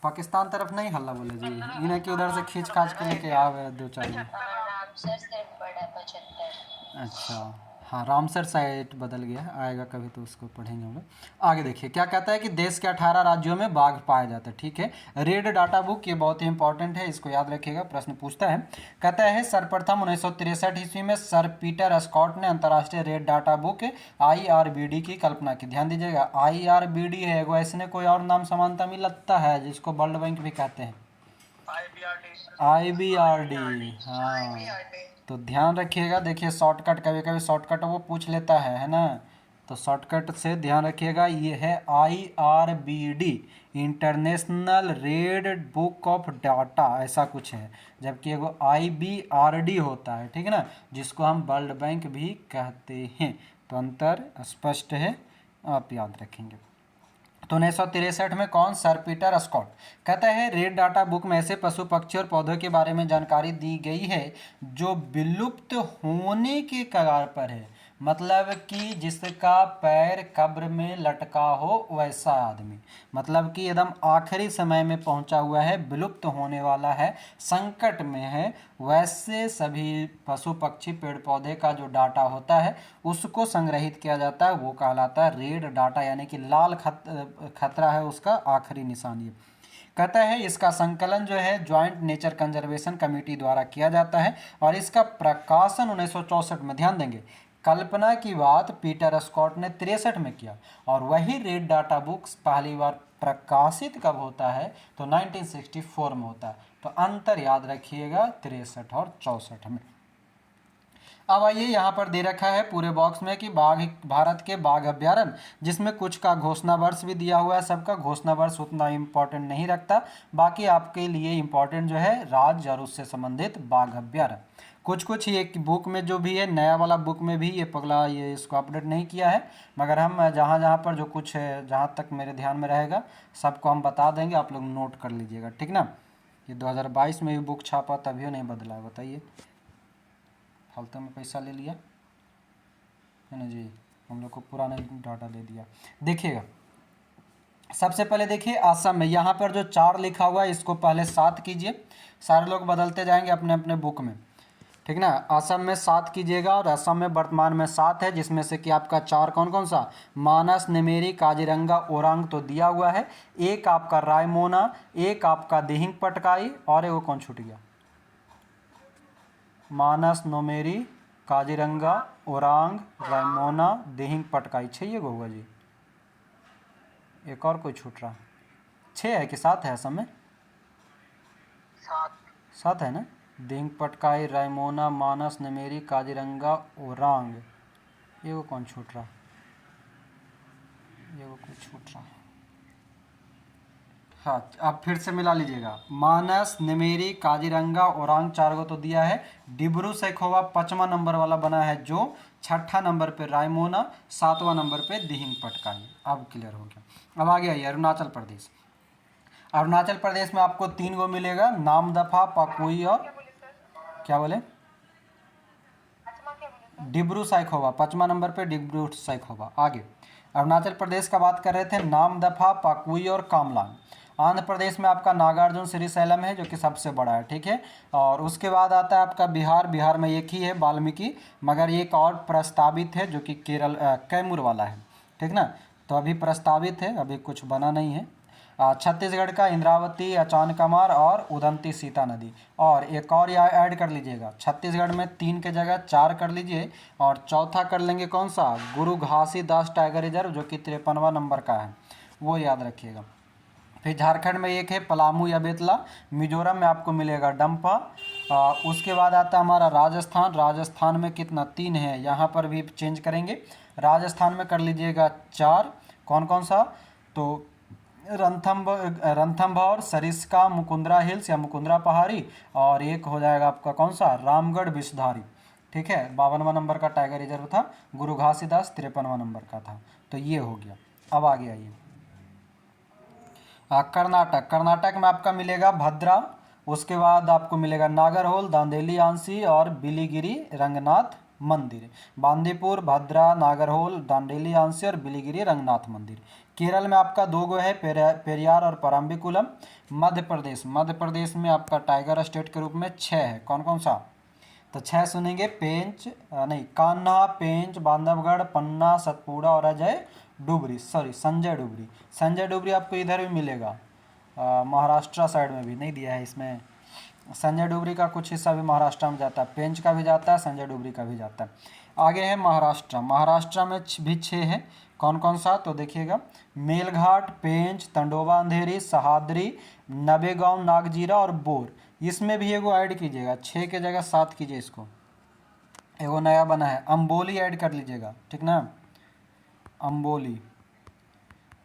पाकिस्तान तरफ नहीं हल्ला बोले जी, इन्हें कि उधर से खींच खाच के लेके आवे 2-4 गो। रामसर से बड़ा 75। अच्छा, हाँ, रामसर साइट बदल गया, आएगा कभी तो उसको पढ़ेंगे हम लोग। आगे देखिए क्या कहता है कि देश के 18 राज्यों में बाघ पाए जाते हैं। ठीक है, रेड डाटा बुक ये बहुत ही इंपॉर्टेंट है, इसको याद रखिएगा, प्रश्न पूछता है। कहता है सर्वप्रथम 1963 ईस्वी में सर पीटर स्कॉट ने अंतर्राष्ट्रीय रेड डाटा बुक IRBD की कल्पना की। ध्यान दीजिएगा, IRBD है, एगो ऐसने कोई और नाम समानता मिलता है जिसको वर्ल्ड बैंक भी कहते हैं, IBRD। हाँ, तो ध्यान रखिएगा। देखिए शॉर्टकट, कभी कभी शॉर्टकट वो पूछ लेता है ना, तो शॉर्टकट से ध्यान रखिएगा। ये है IRBD, international red book of data, ऐसा कुछ है, जबकि एगो IBRD होता है, ठीक है ना, जिसको हम वर्ल्ड बैंक भी कहते हैं। तो अंतर स्पष्ट है, आप याद रखेंगे। तो 1963 में कौन, सर पीटर स्कॉट। कहता है रेड डाटा बुक में ऐसे पशु पक्षी और पौधों के बारे में जानकारी दी गई है जो विलुप्त होने के कगार पर है, मतलब कि जिसका पैर कब्र में लटका हो वैसा आदमी, मतलब कि एकदम आखिरी समय में पहुंचा हुआ है, विलुप्त होने वाला है, संकट में है, वैसे सभी पशु पक्षी पेड़ पौधे का जो डाटा होता है उसको संग्रहित किया जाता है, वो कहलाता है रेड डाटा, यानी कि लाल खतरा है उसका आखिरी निशान। ये कहता है इसका संकलन जो है ज्वाइंट नेचर कंजर्वेशन कमेटी द्वारा किया जाता है, और इसका प्रकाशन 1964 में, ध्यान देंगे, कल्पना की बात पीटर स्कॉट ने 63 में किया, और वही रेड डाटा बुक्स पहली बार प्रकाशित कब होता है, तो 1964 में होता है। तो अंतर याद रखिएगा 63 और 64 में। अब आइए, यहाँ पर दे रखा है पूरे बॉक्स में कि बाघ, भारत के बाघ अभ्यारण्य, जिसमें कुछ का घोषणा वर्ष भी दिया हुआ है, सबका घोषणा वर्ष उतना इम्पोर्टेंट नहीं रखता, बाकी आपके लिए इम्पोर्टेंट जो है राज्य और उससे संबंधित बाघ अभ्यारण्य। कुछ ये बुक में जो भी है, नया वाला बुक में भी ये पगला ये इसको अपडेट नहीं किया है, मगर हम जहाँ जहाँ पर जो कुछ है, जहाँ तक मेरे ध्यान में रहेगा सबको हम बता देंगे, आप लोग नोट कर लीजिएगा, ठीक ना। ये 2022 में भी बुक छापा, तभी नहीं बदला है, बताइए, फालतू में पैसा ले लिया है ना जी, हम लोग को पुराना डाटा दे दिया। देखिएगा, सबसे पहले देखिए असम में, यहाँ पर जो 4 लिखा हुआ है इसको पहले 7 कीजिए, सारे लोग बदलते जाएंगे अपने अपने बुक में, ठीक ना। असम में 7 कीजिएगा, और असम में वर्तमान में 7 है, जिसमें से कि आपका 4 कौन कौन सा, मानस, नेमेरी, काजीरंगा, ओरांग तो दिया हुआ है, एक आपका रायमोना, एक आपका दिहिंग पटकाई, और एगो कौन छूट गया, मानस, नोमेरी, काजीरंगा, ओरांग, रायमोना, दिहिंग पटकाई, 6 गो हुआ जी। एक और कोई छूट रहा, 6 है कि 7 है असम में, 7 है ना, दिहिंग पटकाई, रायमोना, मानस, नेमेरी, काजीरंगा, ओरांग, ये वो कौन छूट रहा, ये वो कोई छूट रहा। हाँ, अब फिर से मिला लीजिएगा, मानस, नेमेरी, काजीरंगा, ओरांग 4 गो तो दिया है, डिब्रू सैखोवा 5वां नंबर वाला बना है, जो 6ठा नंबर पे रायमोना, 7वां नंबर पे दिहिंग पटकाई। अब क्लियर हो गया। अब आगे आइए अरुणाचल प्रदेश। अरुणाचल प्रदेश में आपको 3 गो मिलेगा, नामदफा, पाकुई और क्या बोले, डिब्रू सैखोवा 5वां नंबर पे डिब्रू सैखोवा। आगे अरुणाचल प्रदेश का बात कर रहे थे, नामदफा, पाकुई और कामलांग। आंध्र प्रदेश में आपका नागार्जुन श्रीशैलम है जो कि सबसे बड़ा है, ठीक है। और उसके बाद आता है आपका बिहार, बिहार में एक ही है वाल्मीकि, मगर एक और प्रस्तावित है जो कि केरल कैमूर वाला है, ठीक ना, तो अभी प्रस्तावित है, अभी कुछ बना नहीं है। छत्तीसगढ़ का इंद्रावती, अचानकमार और उदंती सीता नदी। और एक और यहाँ ऐड कर लीजिएगा, छत्तीसगढ़ में 3 के जगह 4 कर लीजिए, और चौथा कर लेंगे कौन सा, गुरु घासीदास टाइगर रिजर्व, जो कि 53वां नंबर का है, वो याद रखिएगा। फिर झारखंड में एक है पलामू या बेतला, मिजोरम में आपको मिलेगा डम्पा। उसके बाद आता है हमारा राजस्थान, राजस्थान में कितना, 3 है, यहाँ पर भी चेंज करेंगे। राजस्थान में कर लीजिएगा 4, कौन कौन सा, तो रणथंभौर, सरिस्का, मुकुंदरा हिल्स या मुकुंदरा पहाड़ी, और एक हो जाएगा आपका कौन सा, रामगढ़ विषधारी। ठीक है, 52वां नंबर का टाइगर रिजर्व था, गुरु घासीदास 53वां नंबर का था। तो ये हो गया। अब आगे आइए, कर्नाटक, कर्नाटक में आपका मिलेगा भद्रा, उसके बाद आपको मिलेगा नागरहोल, दांदेली आंसी और बिलीगिरी रंगनाथ मंदिर। बांदीपुर, भद्रा, नागरहोल, दांडेली आंसी और बिलीगिरी रंगनाथ मंदिर। केरल में आपका 2 गो है, पेरियार और परम्बिकुलम। मध्य प्रदेश, मध्य प्रदेश में आपका टाइगर स्टेट के रूप में 6 है, कौन कौन सा, तो 6 सुनेंगे, कान्हा, पेंच, बांधवगढ़, पन्ना, सतपुड़ा और अजय डुबरी, सॉरी संजय डुबरी। संजय डुबरी आपको इधर भी मिलेगा, महाराष्ट्र साइड में भी नहीं दिया है इसमें। संजय डुबरी का कुछ हिस्सा भी महाराष्ट्र में जाता है, पेंच का भी जाता है, संजय डुबरी का भी जाता है। आगे है महाराष्ट्र, महाराष्ट्र में भी 6 है, कौन कौन सा, तो देखिएगा, मेलघाट, पेंच, तंडोबा अंधेरी, सहाद्री, नवेगांव, नागजीरा और बोर। इसमें भी एगो ऐड कीजिएगा, 6 के जगह 7 कीजिए इसको, एगो नया बना है, अम्बोली ऐड कर लीजिएगा, ठीक ना, अम्बोली,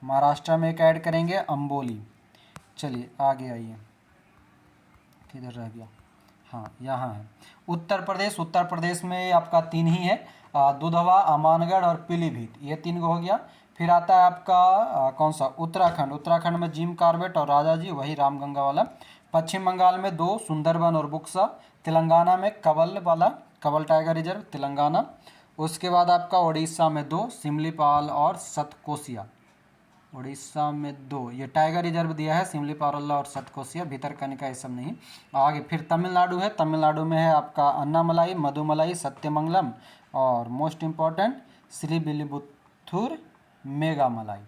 महाराष्ट्र में एक ऐड करेंगे, अम्बोली। चलिए आगे आइए, किधर रह गया, हाँ यहाँ है। उत्तर प्रदेश, उत्तर प्रदेश में आपका 3 ही है, दुधवा, अमानगढ़ और पीलीभीत, ये 3 गो हो गया। फिर आता है आपका कौन सा, उत्तराखंड, उत्तराखंड में जिम कार्बेट और राजा जी, वही रामगंगा वाला। पश्चिम बंगाल में 2, सुंदरबन और बुक्सा। तेलंगाना में कवल वाला, कवल टाइगर रिजर्व तेलंगाना। उसके बाद आपका उड़ीसा में 2, सिमलीपाल और सतकोसिया, उड़ीसा में 2 ये टाइगर रिजर्व दिया है, सिमलीपाल और सतकोसिया, भीतरकनिका ये सब नहीं। आगे फिर तमिलनाडु है, तमिलनाडु में है आपका अन्नामलाई, मधुमलाई, सत्यमंगलम और मोस्ट इम्पॉर्टेंट श्रीविल्लिबुथुर मेघामलाई।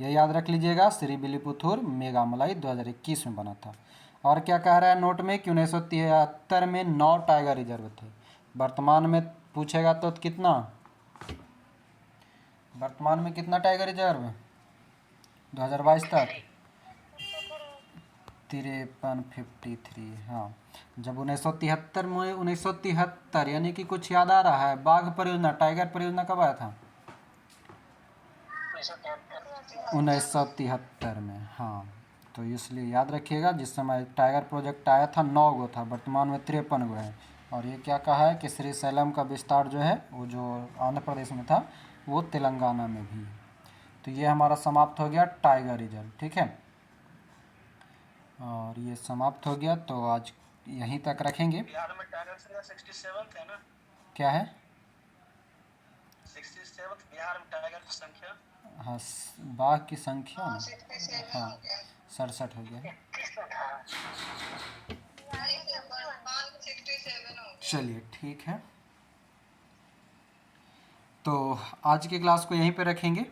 ये याद रख लीजिएगा, श्रीविल्लिबुथुर मेघामलाई 2021 में बना था। और क्या कह रहा है नोट में कि 1973 में 9 टाइगर रिजर्व थे, वर्तमान में पूछेगा तो कितना, वर्तमान में कितना टाइगर रिजर्व 2022 तक, 53, हाँ। जब 1973 में, 1973 यानी कि कुछ याद आ रहा है, बाघ परियोजना, टाइगर परियोजना कब आया था, 1973 में, हाँ। तो इसलिए याद रखिएगा, जिस समय टाइगर प्रोजेक्ट आया था 9 गो था, वर्तमान में 53 गो है। और ये क्या कहा है कि श्रीशैलम का विस्तार जो है वो जो आंध्र प्रदेश में था वो तेलंगाना में भी है। तो ये हमारा समाप्त हो गया टाइगर रिजर्व, ठीक है, और ये समाप्त हो गया। तो आज यहीं तक रखेंगे। बिहार में टाइगर संख्या 67 है ना, क्या है, 67 बिहार में टाइगर की संख्या, हाँ बाघ की संख्या ना, 67 हाँ हो गया। 67 हो गया। 67 हो गया। चलिए ठीक है, तो आज की क्लास को यहीं पे रखेंगे,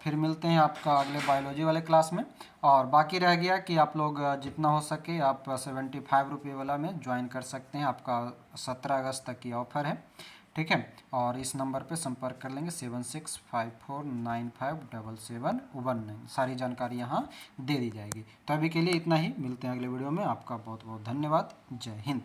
फिर मिलते हैं आपका अगले बायोलॉजी वाले क्लास में। और बाकी रह गया कि आप लोग जितना हो सके आप 75 रुपये वाला में ज्वाइन कर सकते हैं, आपका 17 अगस्त तक की ऑफ़र है, ठीक है। और इस नंबर पे संपर्क कर लेंगे 7654957719, सारी जानकारी यहाँ दे दी जाएगी। तो अभी के लिए इतना ही, मिलते हैं अगले वीडियो में। आपका बहुत बहुत धन्यवाद, जय हिंद।